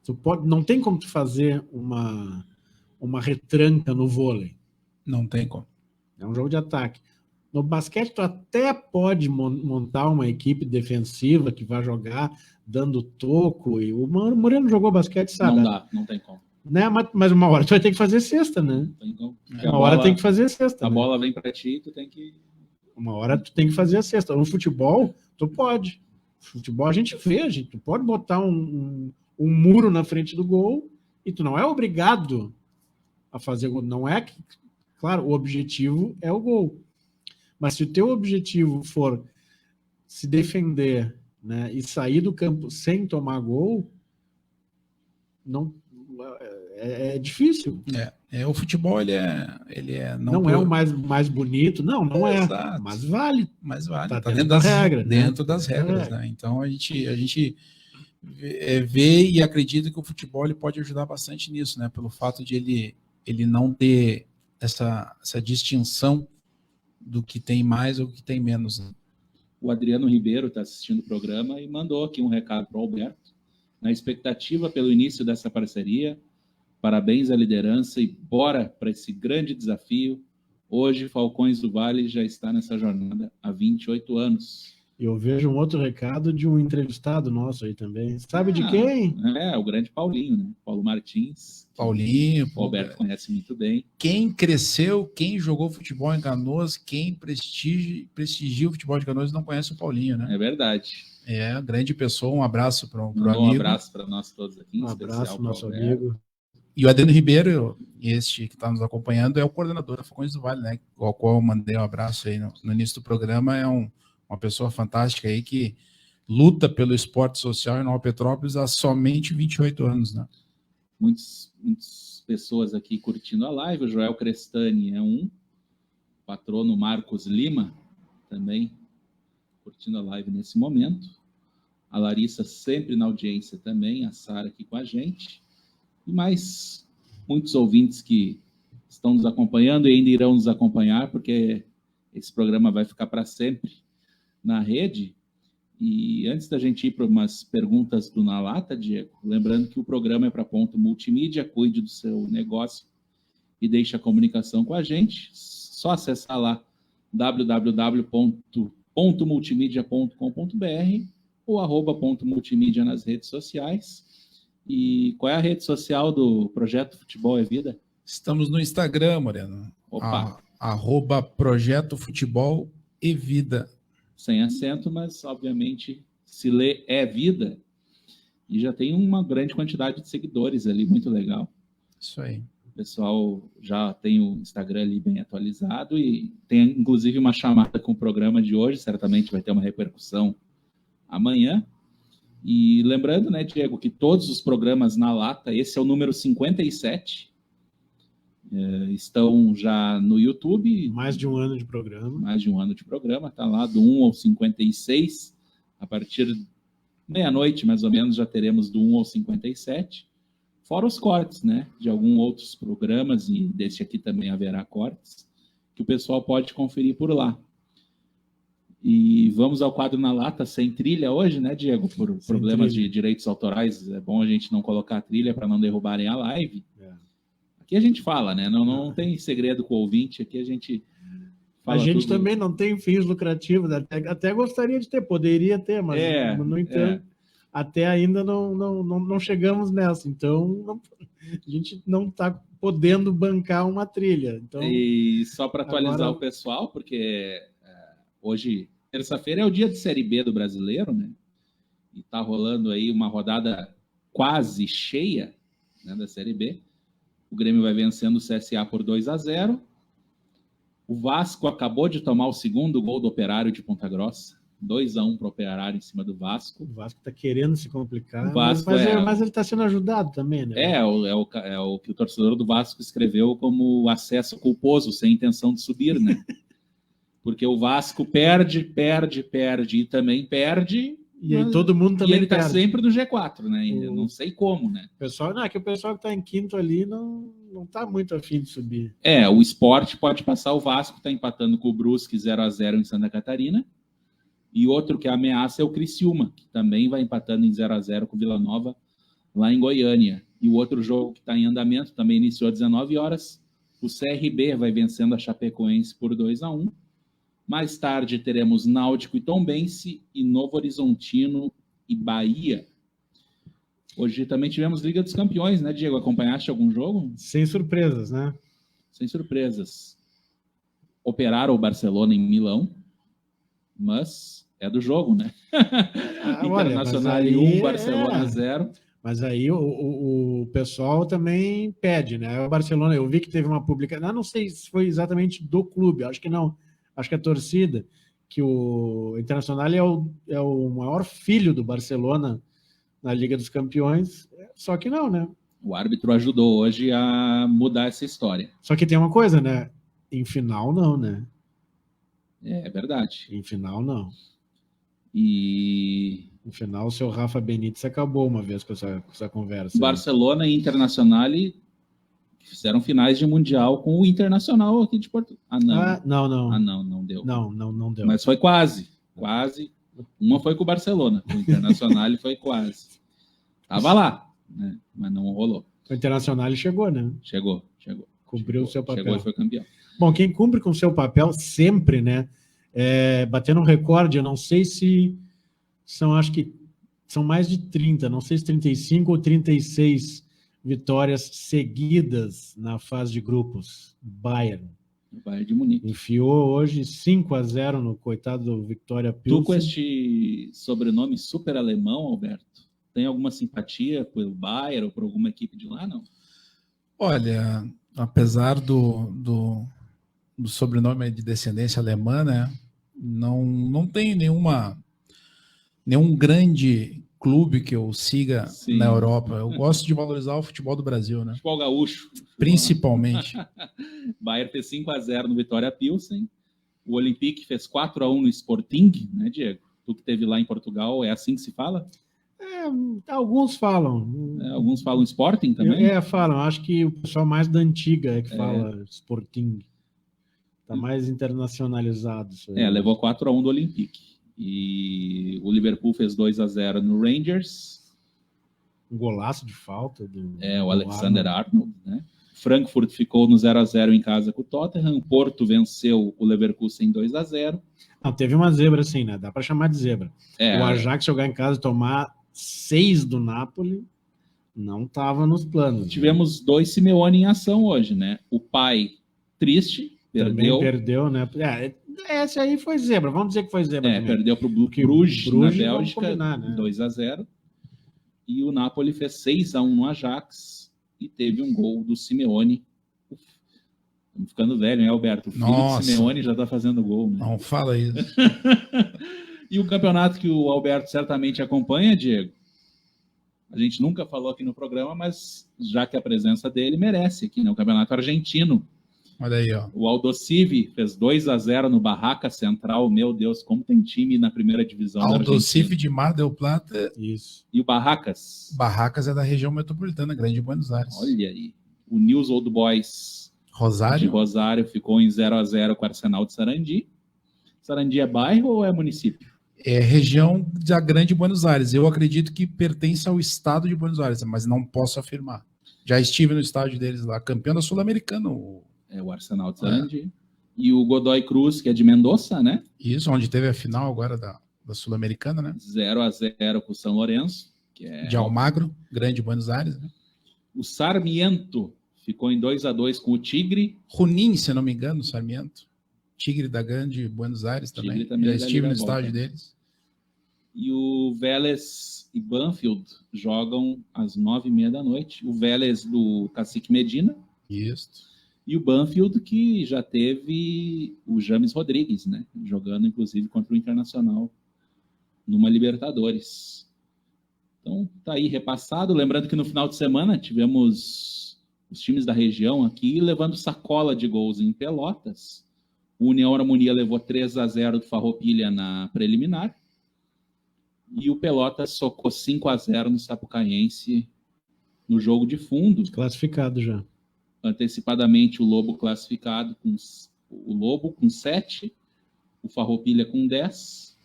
Tu pode, não tem como tu fazer uma retranca no vôlei. Não tem como. É um jogo de ataque. No basquete, tu até pode montar uma equipe defensiva que vai jogar dando toco. E o Moreno jogou basquete, sabe? Não dá, não tem como. Né? Mas uma hora tu vai ter que fazer cesta, né? Não tem como. Uma hora tem que fazer cesta. A né? bola vem para ti, tu tem que... Uma hora tu tem que fazer a cesta. No futebol, tu pode. No futebol a gente vê, tu pode botar um muro na frente do gol e tu não é obrigado a fazer gol. Não é que... Claro, o objetivo é o gol. Mas se o teu objetivo for se defender, né, e sair do campo sem tomar gol, não é difícil. O futebol ele não é o mais bonito, não é. Exato. Mas vale. Tá dentro das regras, dentro das regras, né? Então a gente vê e acredita que o futebol ele pode ajudar bastante nisso, né? Pelo fato de ele não ter essa distinção do que tem mais ou do que tem menos. Né? O Adriano Ribeiro está assistindo o programa e mandou aqui um recado para o Alberto. Na expectativa pelo início dessa parceria, parabéns à liderança e bora para esse grande desafio. Hoje, Falcões do Vale já está nessa jornada há 28 anos. Eu vejo um outro recado de um entrevistado nosso aí também. Sabe de quem? O grande Paulinho, né? Paulo Martins. Paulinho. O Alberto conhece muito bem. Quem cresceu, quem jogou futebol em Canoas, quem prestigia o futebol de Canoas não conhece o Paulinho, né? É verdade. Grande pessoa. Um abraço para o amigo. Um abraço para nós todos aqui. Um abraço, nosso amigo. E o Adriano Ribeiro, este que está nos acompanhando, é o coordenador da Falcões do Vale, né? Ao qual eu mandei um abraço aí no início do programa. É uma pessoa fantástica aí que luta pelo esporte social em Nova Petrópolis há somente 28 anos, né? Muitas pessoas aqui curtindo a live. O Joel Crestani é um. O patrono Marcos Lima também curtindo a live nesse momento. A Larissa sempre na audiência também. A Sara aqui com a gente. E mais muitos ouvintes que estão nos acompanhando e ainda irão nos acompanhar, porque esse programa vai ficar para sempre na rede. E antes da gente ir para umas perguntas do Na Lata, Diego, lembrando que o programa é para Ponto Multimídia, cuide do seu negócio e deixe a comunicação com a gente. Só acessar lá www.multimedia.com.br ou @.multimídia nas redes sociais. E qual é a rede social do Projeto Futebol é Vida? Estamos no Instagram, Moreno. Opa! @Projeto Futebol e Vida. Sem acento, mas obviamente se lê é vida. E já tem uma grande quantidade de seguidores ali, muito legal. Isso aí. O pessoal já tem o Instagram ali bem atualizado e tem inclusive uma chamada com o programa de hoje, certamente vai ter uma repercussão amanhã. E lembrando, né, Diego, que todos os programas Na Lata, esse é o número 57, estão já no YouTube. Mais de um ano de programa. Mais de um ano de programa, tá lá do 1 ao 56. A partir de meia-noite, mais ou menos, já teremos do 1 ao 57. Fora os cortes, né? De alguns outros programas, e desse aqui também haverá cortes, que o pessoal pode conferir por lá. E vamos ao quadro Na Lata sem trilha hoje, né, Diego? Por problemas de direitos autorais, é bom a gente não colocar a trilha para não derrubarem a live. Aqui a gente fala, né? Não tem segredo com o ouvinte, aqui a gente A gente também não tem fins lucrativos, até gostaria de ter, poderia ter, mas no entanto, até ainda não chegamos nessa. Então, a gente não está podendo bancar uma trilha. Então, e só para atualizar o pessoal, porque hoje, terça-feira, é o dia de Série B do Brasileiro, né? E tá rolando aí uma rodada quase cheia, né, da Série B. O Grêmio vai vencendo o CSA por 2-0. O Vasco acabou de tomar o segundo gol do Operário de Ponta Grossa. 2-1 para o Operário em cima do Vasco. O Vasco está querendo se complicar, mas ele está sendo ajudado também, né? É o que o torcedor do Vasco escreveu como acesso culposo, sem intenção de subir, né? Porque o Vasco perde e também perde. E aí todo mundo também ele está sempre no G4, né? Não sei como, né? O pessoal que está em quinto ali não está muito afim de subir. O Sport pode passar, o Vasco está empatando com o Brusque 0-0 em Santa Catarina. E outro que ameaça é o Criciúma, que também vai empatando em 0-0 com o Vila Nova, lá em Goiânia. E o outro jogo que está em andamento, também iniciou às 19 horas, o CRB vai vencendo a Chapecoense por 2-1. Mais tarde teremos Náutico e Tombense, e Novo Horizontino e Bahia. Hoje também tivemos Liga dos Campeões, né, Diego? Acompanhaste algum jogo? Sem surpresas, né? Sem surpresas. Operaram o Barcelona em Milão, mas é do jogo, né? Internacional 1, Barcelona 0. Mas aí o pessoal também pede, né? O Barcelona, eu vi que teve uma publicação, não sei se foi exatamente do clube, acho que não. Acho que a torcida, que o Internacional é o maior filho do Barcelona na Liga dos Campeões, só que não, né? O árbitro ajudou hoje a mudar essa história. Só que tem uma coisa, né? Em final, não, né? É verdade. Em final, não. E... No final, o seu Rafa Benítez acabou uma vez com essa conversa. Barcelona e Internacional fizeram finais de Mundial com o Internacional aqui de Portugal. Não deu. Não deu. Mas foi quase. Uma foi com o Barcelona, o Internacional foi quase. Tava lá, né? Mas não rolou. O Internacional chegou, né? Chegou. Cumpriu o seu papel. Chegou e foi campeão. Bom, quem cumpre com o seu papel sempre, né? Batendo um recorde, eu não sei se acho que são mais de 30, não sei se 35 ou 36 vitórias seguidas na fase de grupos. Bayern. O Bayern de Munique. Enfiou hoje 5-0 no coitado do Viktoria Pilsen. Tu com este sobrenome super alemão, Alberto, tem alguma simpatia pelo Bayern ou por alguma equipe de lá, não? Olha, apesar do sobrenome de descendência alemã, né, não tem nenhum grande clube que eu siga na Europa. Eu gosto de valorizar o futebol do Brasil, né? Futebol gaúcho. Principalmente. Bayern fez 5-0 no Viktoria Pilsen. O Olympique fez 4-1 no Sporting, né, Diego? Tu que esteve lá em Portugal, é assim que se fala? Alguns falam. Alguns falam Sporting também? Falam. Acho que o pessoal mais da antiga é que fala Sporting. Está mais internacionalizado. Isso aí. Levou 4-1 do Olympique. E o Liverpool fez 2-0 no Rangers. Um golaço de falta. O Alexander Arnold, né? Frankfurt ficou no 0-0 em casa com o Tottenham. Porto venceu o Leverkusen 2-0. Não, teve uma zebra assim, né? Dá para chamar de zebra. O Ajax jogar em casa e tomar 6 do Napoli não estava nos planos. Tivemos 2 Simeone em ação hoje, né? O pai triste, perdeu, né? Esse aí foi zebra, vamos dizer que foi zebra também. Perdeu para o Bruges na Bélgica, né? 2-0. E o Napoli fez 6-1 no Ajax e teve um gol do Simeone. Estamos ficando velho, hein, Alberto? O filho do Simeone já está fazendo gol, né? Não fala isso. E o campeonato que o Alberto certamente acompanha, Diego, a gente nunca falou aqui no programa, mas já que a presença dele merece aqui, né? O campeonato argentino. Olha aí, ó. O Aldosivi fez 2-0 no Barraca Central. Meu Deus, como tem time na primeira divisão da Argentina. Aldosivi de Mar del Plata. Isso. E o Barracas? Barracas é da região metropolitana, Grande Buenos Aires. Olha aí. O News Old Boys de Rosário ficou em 0-0 com o Arsenal de Sarandi. Sarandi é bairro ou é município? É região da Grande Buenos Aires. Eu acredito que pertence ao estado de Buenos Aires, mas não posso afirmar. Já estive no estádio deles lá, campeão da Sul-Americana. O Arsenal de Sarandi. E o Godoy Cruz, que é de Mendoza, né? Isso, onde teve a final agora da Sul-Americana, né? 0-0 com o São Lourenço, que é De Almagro, grande Buenos Aires, né? o Sarmiento ficou em 2-2 com o Tigre. Junín, se não me engano, Sarmiento. Tigre da grande Buenos Aires também. Tigre também Já da estive Liga no Volta. estádio deles. E o Vélez e Banfield jogam às 9h30 da noite. O Vélez do Cacique Medina. Isso. E o Banfield, que já teve o James Rodrigues, né? Jogando, inclusive, contra o Internacional numa Libertadores. Então, tá aí repassado. Lembrando que no final de semana tivemos os times da região aqui levando sacola de gols em Pelotas. O União Harmonia levou 3-0 do Farroupilha na preliminar. E o Pelotas socou 5-0 no Sapucaense no jogo de fundo. Classificado já. Antecipadamente o Lobo classificado, com o Lobo com 7, o Farroupilha com 10.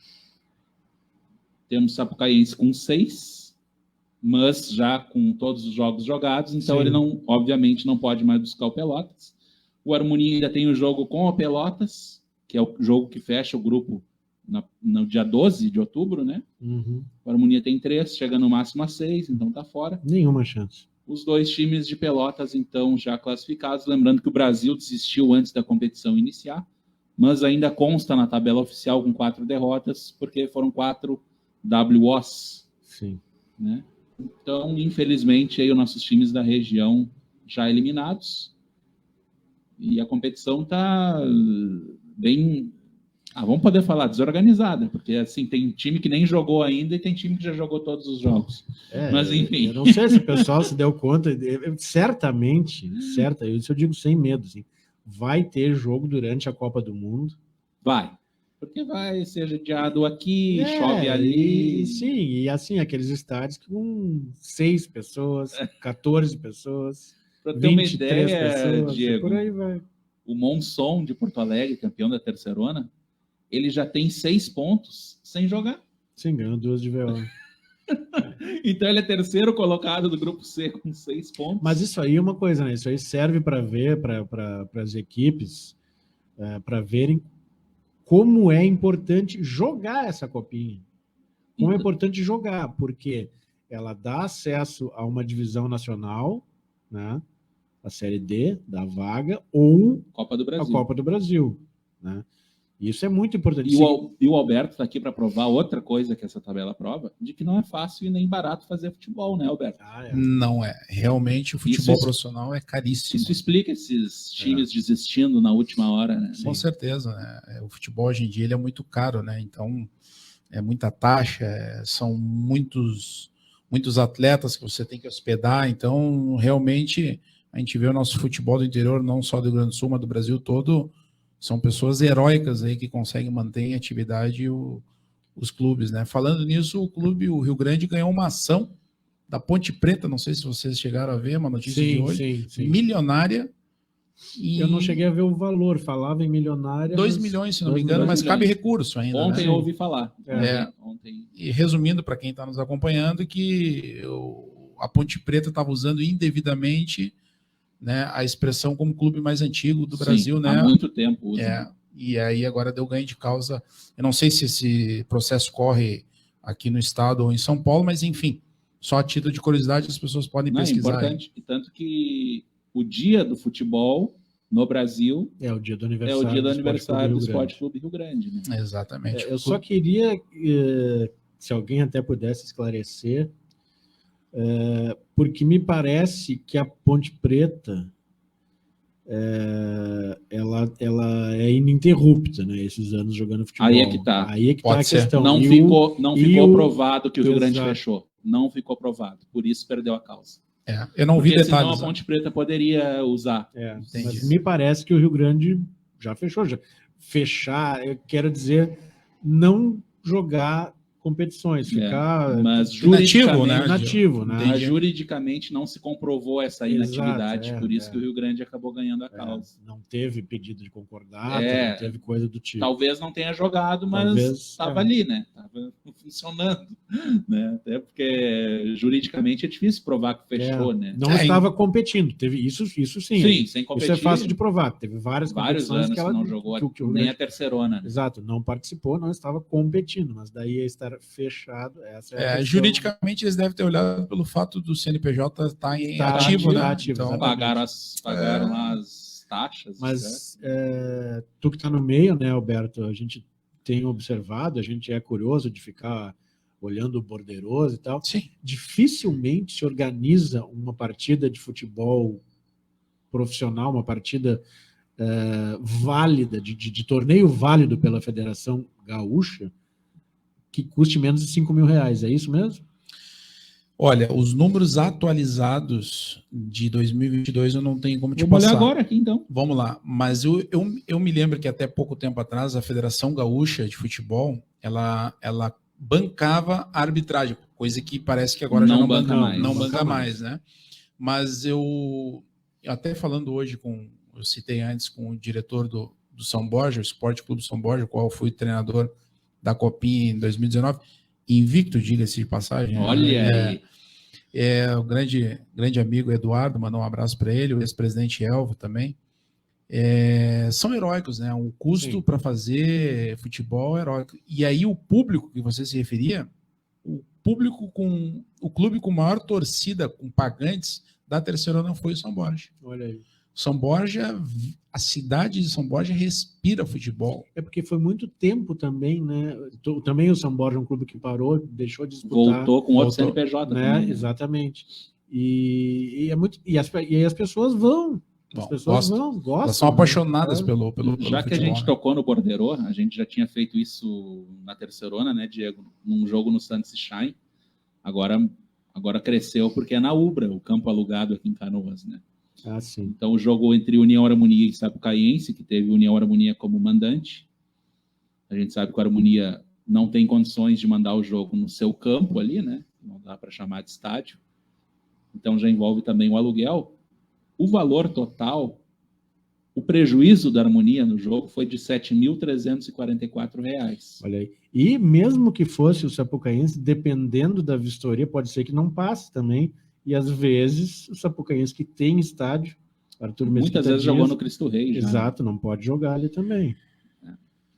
Temos o Sapucaense com 6, mas já com todos os jogos jogados, então Sim. ele não, obviamente não pode mais buscar o Pelotas. O Harmonia ainda tem o jogo com o Pelotas, que é o jogo que fecha o grupo no dia 12 de outubro, né? Uhum. O Harmonia tem 3, chega no máximo a 6, então tá fora. Nenhuma chance. Os dois times de Pelotas, então, já classificados. Lembrando que o Brasil desistiu antes da competição iniciar, mas ainda consta na tabela oficial com 4 derrotas, porque foram 4 WOs. Sim. Né? Então, infelizmente, aí os nossos times da região já eliminados. E a competição está bem... vamos poder falar desorganizada, porque assim, tem time que nem jogou ainda e tem time que já jogou todos os jogos. Mas enfim. Eu não sei se o pessoal se deu conta, certamente, isso eu digo sem medo, assim, vai ter jogo durante a Copa do Mundo. Vai. Porque vai ser adiado aqui, chove ali. Sim, e assim, aqueles estádios com 6 pessoas, 14 pessoas, Para ter uma 23 ideia, pessoas, Diego, por aí vai. o Monson de Porto Alegre, campeão da Terceirona, ele já tem 6 pontos sem jogar. Sim, ganhou 2 de VO. Então ele é terceiro colocado do grupo C com 6 pontos. Mas isso aí é uma coisa, né? Isso aí serve para ver, para as equipes, para verem como é importante jogar essa copinha. Como é importante jogar, porque ela dá acesso a uma divisão nacional, né? A Série D, da vaga, ou Copa do Brasil. a Copa do Brasil, né? Isso é muito importante. E o Alberto está aqui para provar outra coisa que essa tabela prova, de que não é fácil e nem barato fazer futebol, né, Alberto? Não é. Realmente o futebol profissional é caríssimo. Isso explica esses times desistindo na última hora, né? Com certeza, né? O futebol hoje em dia ele é muito caro, né? Então é muita taxa, são muitos atletas que você tem que hospedar. Então realmente a gente vê o nosso futebol do interior, não só do Rio Grande do Sul, mas do Brasil todo. São pessoas heróicas aí que conseguem manter em atividade os clubes, né? Falando nisso, o Rio Grande ganhou uma ação da Ponte Preta, não sei se vocês chegaram a ver, uma notícia de hoje, sim. milionária. Eu não cheguei a ver o valor, falava em milionária. 2 milhões, se não me engano, mas cabe recurso ainda. Ontem né? eu ouvi falar. Ontem. E resumindo, para quem está nos acompanhando, que a Ponte Preta estava usando indevidamente, né, a expressão como clube mais antigo do Brasil, né? Há muito tempo usa. E aí agora deu ganho de causa. Eu não sei se esse processo corre aqui no estado ou em São Paulo, mas enfim, só a título de curiosidade as pessoas podem pesquisar. É importante, e tanto que o dia do futebol no Brasil é o dia do aniversário, do Esporte Clube Rio Grande. Né? Exatamente. Eu só queria, se alguém até pudesse esclarecer, porque me parece que a Ponte Preta ela é ininterrupta, né? Esses anos jogando futebol. Aí é que tá. Aí é que tá a questão. Não ficou provado que o Rio Grande fechou. Não ficou provado. Por isso perdeu a causa. Eu não vi detalhes. Senão a Ponte Preta poderia usar. Mas me parece que o Rio Grande já fechou. Fechar, eu quero dizer, não jogar competições, ficar mas inativo, né? inativo, né? Mas juridicamente não se comprovou essa inatividade, Exato, por isso que o Rio Grande acabou ganhando a causa. Não teve pedido de concordata, não teve coisa do tipo. Talvez não tenha jogado, mas estava ali, né? Estava funcionando, né? Até porque juridicamente é difícil provar que fechou, né? Não estava competindo, teve isso sim. Sim, sem competir. Isso é fácil de provar. Teve vários anos que ela não jogou nem a terceirona. Né? Exato, não participou, não estava competindo, mas daí ia estar fechado. Juridicamente eles devem ter olhado pelo fato do CNPJ estar em ativo, né? Então, pagaram lá as taxas. Mas tu que está no meio, né, Alberto, a gente tem observado, a gente é curioso de ficar olhando o borderoso e tal. Sim. Dificilmente se organiza uma partida de futebol profissional, uma partida válida, de torneio válido pela Federação Gaúcha, que custe menos de R$5.000. É isso mesmo? Olha, os números atualizados de 2022 eu não tenho como te Vamos passar. olhar agora aqui, então. Vamos lá. Mas eu me lembro que até pouco tempo atrás a Federação Gaúcha de Futebol, ela bancava a arbitragem, coisa que parece que agora já não banca mais, né? Mas eu até falando hoje eu citei antes com o diretor do São Borja, o Esporte Clube São Borja, qual fui treinador da Copinha em 2019, invicto, diga-se de passagem. Olha aí. O grande amigo Eduardo, mandou um abraço para ele, o ex-presidente Elvo também. São heróicos, né? O custo para fazer futebol é heróico. E aí o público que você se referia, o clube com maior torcida, com pagantes da terceira não foi o São Borja. Olha aí. São Borja, a cidade de São Borja respira futebol. É porque foi muito tempo também, né? Também o São Borja é um clube que parou, deixou de disputar. Voltou com outro CNPJ né? Também, né? Exatamente. E as pessoas vão. As pessoas gostam. Elas são apaixonadas pelo Já que futebol, a gente tocou no Borderô, a gente já tinha feito isso na terceirona, né, Diego? Num jogo no Santos e Shine. Agora cresceu porque é na Ubra, o campo alugado aqui em Canoas, né? Ah, sim. Então o jogo entre União Harmonia e Sapucaiense, que teve União Harmonia como mandante. A gente sabe que o Harmonia não tem condições de mandar o jogo no seu campo ali, né? Não dá para chamar de estádio. Então já envolve também o aluguel. O valor total, o prejuízo da Harmonia no jogo foi de R$ 7.344. Olha aí. E mesmo que fosse o Sapucaiense, dependendo da vistoria, pode ser que não passe também. E às vezes o Sapucaiense que tem estádio, Arthur Mesquita muitas vezes jogou no Cristo Rei. Exato, não pode jogar ali também.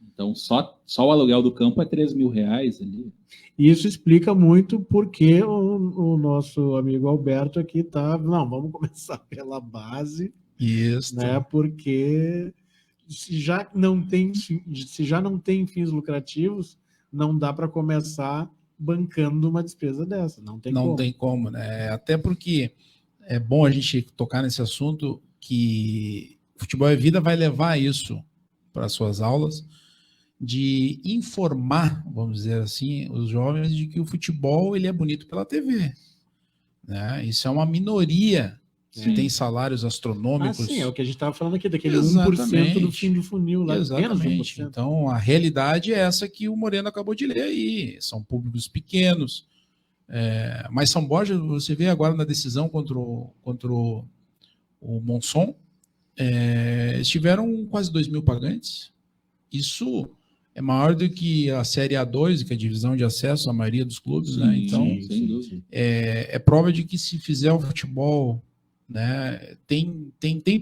Então só o aluguel do campo é R$3.000 ali. E isso explica muito porque o nosso amigo Alberto aqui tá. Não, vamos começar pela base. Isso. Né? Porque se já não tem fins lucrativos, não dá para começar bancando uma despesa dessa. Não tem como, né? Até porque é bom a gente tocar nesse assunto que Futebol é Vida vai levar isso para suas aulas, de informar, vamos dizer assim, os jovens de que o futebol ele é bonito pela TV. Né? Isso é uma minoria que tem salários astronômicos. Sim, é o que a gente estava falando aqui, daquele 1% do fim do funil lá. Exatamente. Então, a realidade é essa que o Moreno acabou de ler aí. São públicos pequenos. Mas São Borja, você vê agora na decisão contra o Monson, eles tiveram quase 2.000 pagantes. Isso é maior do que a Série A2, que é a divisão de acesso à maioria dos clubes. Sim, né? Então, sim. É prova de que se fizer o futebol, né, tem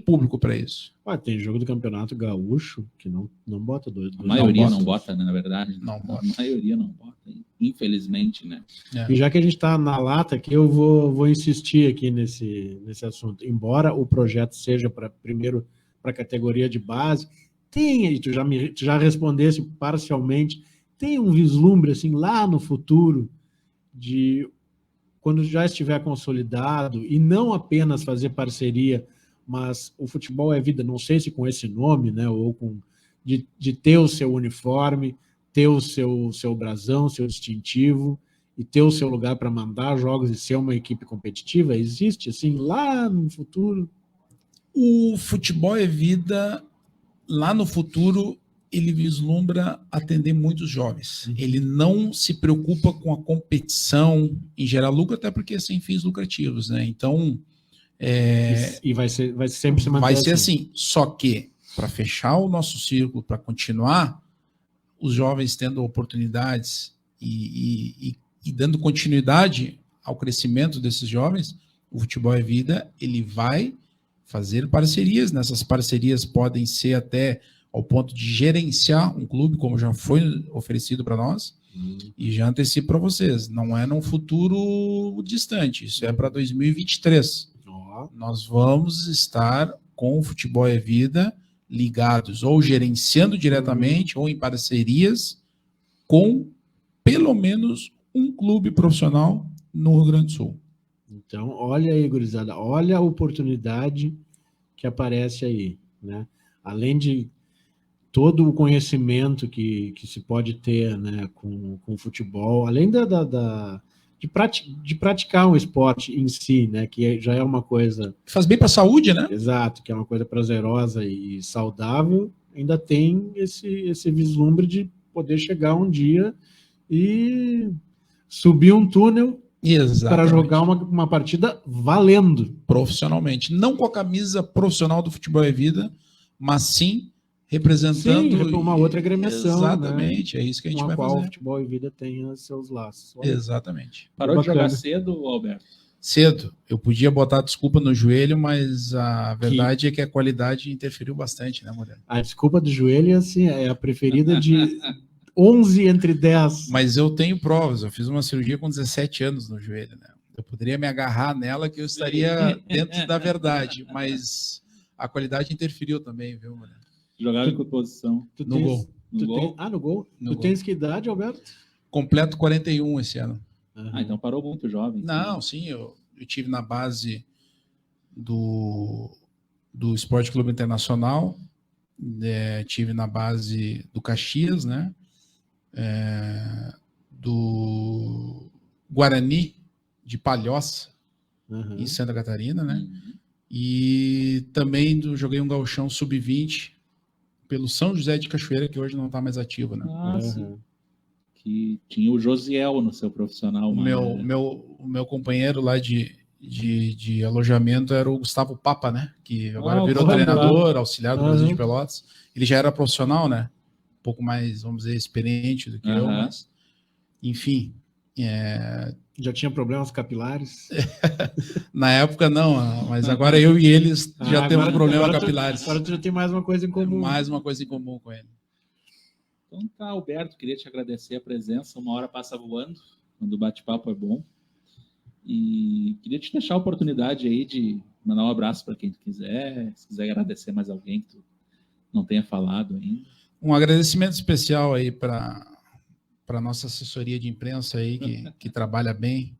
público para isso. Tem jogo do Campeonato Gaúcho que não bota dois. A maioria não bota, né, na verdade. Não bota. A maioria não bota, infelizmente, né? E já que a gente está na lata aqui, eu vou insistir aqui nesse assunto. Embora o projeto seja primeiro para a categoria de base, e tu já respondesse parcialmente, tem um vislumbre assim lá no futuro de quando já estiver consolidado e não apenas fazer parceria, mas o Futebol é Vida, não sei se com esse nome, né, ou de ter o seu uniforme, ter o seu brasão, seu distintivo e ter o seu lugar para mandar jogos e ser uma equipe competitiva, existe assim lá no futuro? O Futebol é Vida lá no futuro, ele vislumbra atender muitos jovens. Ele não se preocupa com a competição em gerar lucro, até porque é sem fins lucrativos, né? Então, E vai sempre se manter vai ser assim. Só que, para fechar o nosso círculo, para continuar, os jovens tendo oportunidades e dando continuidade ao crescimento desses jovens, o Futebol é Vida, ele vai fazer parcerias. Nessas parcerias podem ser até ao ponto de gerenciar um clube, como já foi oferecido para nós, e já antecipo para vocês, não é num futuro distante, isso é para 2023. Nós vamos estar com o Futebol é Vida ligados, ou gerenciando diretamente, ou em parcerias com pelo menos um clube profissional no Rio Grande do Sul. Então, olha aí, gurizada, olha a oportunidade que aparece aí, né? Além de todo o conhecimento que se pode ter, né, com o futebol, além de praticar um esporte em si, né, que já é uma coisa... Faz bem para a saúde, né? Exato, que é uma coisa prazerosa e saudável, ainda tem esse vislumbre de poder chegar um dia e subir um túnel para jogar uma partida valendo. Profissionalmente. Não com a camisa profissional do Futebol é Vida, mas sim representando uma outra agremiação. Exatamente, né? É isso que a gente vai fazer. Com a qual o Futebol é Vida tem seus laços. Olha. Exatamente. Parou de jogar cedo, Alberto? Cedo. Eu podia botar desculpa no joelho, mas a verdade é que a qualidade interferiu bastante, né, Moreno? A desculpa do joelho assim, é a preferida de 11 entre 10. Mas eu tenho provas. Eu fiz uma cirurgia com 17 anos no joelho, né? Eu poderia me agarrar nela que eu estaria dentro da verdade, mas a qualidade interferiu também, viu, Moreno? Jogava em que posição? No gol. No gol? Tu tens que idade, Alberto? Completo 41 esse ano. Então parou muito jovem. Não, sim, eu tive na base do Esporte Clube Internacional, tive na base do Caxias, né? Do Guarani de Palhoça, em Santa Catarina, né? E também joguei um gauchão sub-20 pelo São José de Cachoeira, que hoje não está mais ativo, né? Sim. Que tinha o Josiel no seu profissional. O meu companheiro lá de alojamento era o Gustavo Papa, né? Que agora virou treinador, auxiliar do Brasil de Pelotas. Ele já era profissional, né? Um pouco mais, vamos dizer, experiente do que eu, mas enfim. Já tinha problemas capilares? Na época não, mas agora eu e eles já temos problemas capilares. Agora tu já tem mais uma coisa em comum. Mais uma coisa em comum com ele. Então tá, Alberto, queria te agradecer a presença. Uma hora passa voando, quando o bate-papo é bom. E queria te deixar a oportunidade aí de mandar um abraço para quem tu quiser, se quiser agradecer mais alguém que tu não tenha falado ainda. Um agradecimento especial aí para a nossa assessoria de imprensa aí, que trabalha bem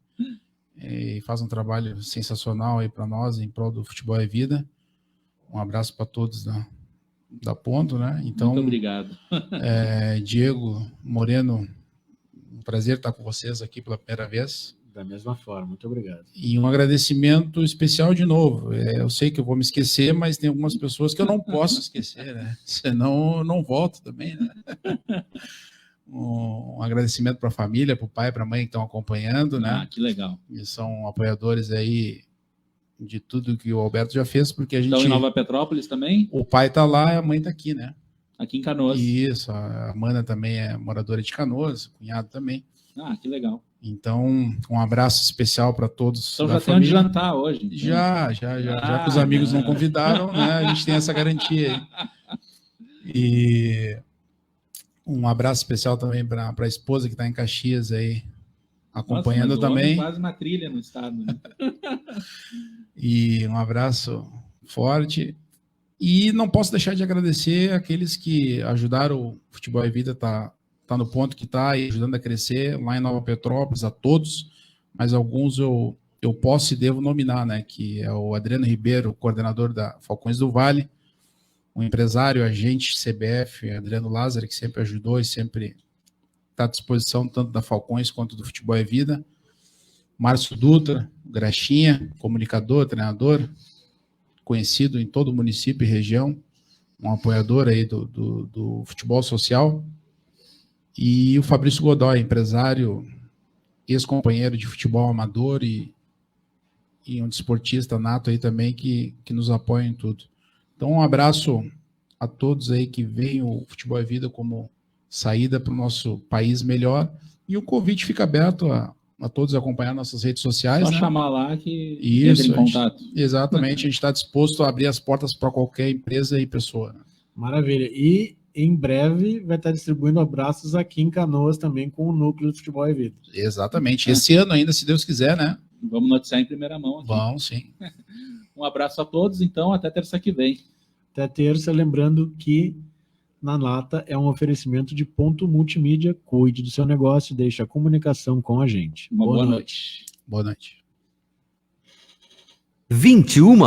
e faz um trabalho sensacional aí para nós, em prol do Futebol é Vida. Um abraço para todos da Ponto, né? Então, muito obrigado. Diego, Moreno, um prazer estar com vocês aqui pela primeira vez. Da mesma forma, muito obrigado. E um agradecimento especial de novo. Eu sei que eu vou me esquecer, mas tem algumas pessoas que eu não posso esquecer, né? Senão eu não volto também, né? Um agradecimento para a família, para o pai, para a mãe que estão acompanhando, né? Que legal. E são apoiadores aí de tudo que o Alberto já fez, porque a gente... Estão em Nova Petrópolis também? O pai está lá e a mãe está aqui, né? Aqui em Canoas. Isso, a Amanda também é moradora de Canoas, o cunhado também. Que legal. Então, um abraço especial para todos. Então já tem onde jantar hoje. Então. Já que os amigos não convidaram, né? A gente tem essa garantia aí. E um abraço especial também para a esposa que está em Caxias aí, acompanhando. Nossa, também. Quase uma trilha no estado, né? E um abraço forte. E não posso deixar de agradecer aqueles que ajudaram o Futebol é Vida tá no ponto que está e ajudando a crescer lá em Nova Petrópolis, a todos, mas alguns eu posso e devo nominar, né? Que é o Adriano Ribeiro, coordenador da Falcões do Vale, um empresário, agente CBF, Adriano Lázaro, que sempre ajudou e sempre está à disposição tanto da Falcões quanto do Futebol é Vida. Márcio Dutra, Graxinha, comunicador, treinador, conhecido em todo o município e região, um apoiador aí do futebol social, e o Fabrício Godoy, empresário, ex-companheiro de futebol amador e um desportista nato aí também que nos apoia em tudo. Então, um abraço a todos aí que veem o Futebol é Vida como saída para o nosso país melhor, e o convite fica aberto a todos acompanhar nossas redes sociais. Só né? chamar lá que Isso, entra em contato. Exatamente, a gente está disposto a abrir as portas para qualquer empresa e pessoa. Né? Maravilha. E em breve vai estar distribuindo abraços aqui em Canoas também com o Núcleo do Futebol é Vida. Exatamente. Esse ano ainda, se Deus quiser, né? Vamos noticiar em primeira mão aqui. Vamos, sim. Um abraço a todos, então, até terça que vem. Até terça, lembrando que Na Lata é um oferecimento de Ponto Multimídia. Cuide do seu negócio, deixe a comunicação com a gente. Uma boa noite. Boa noite. 21h.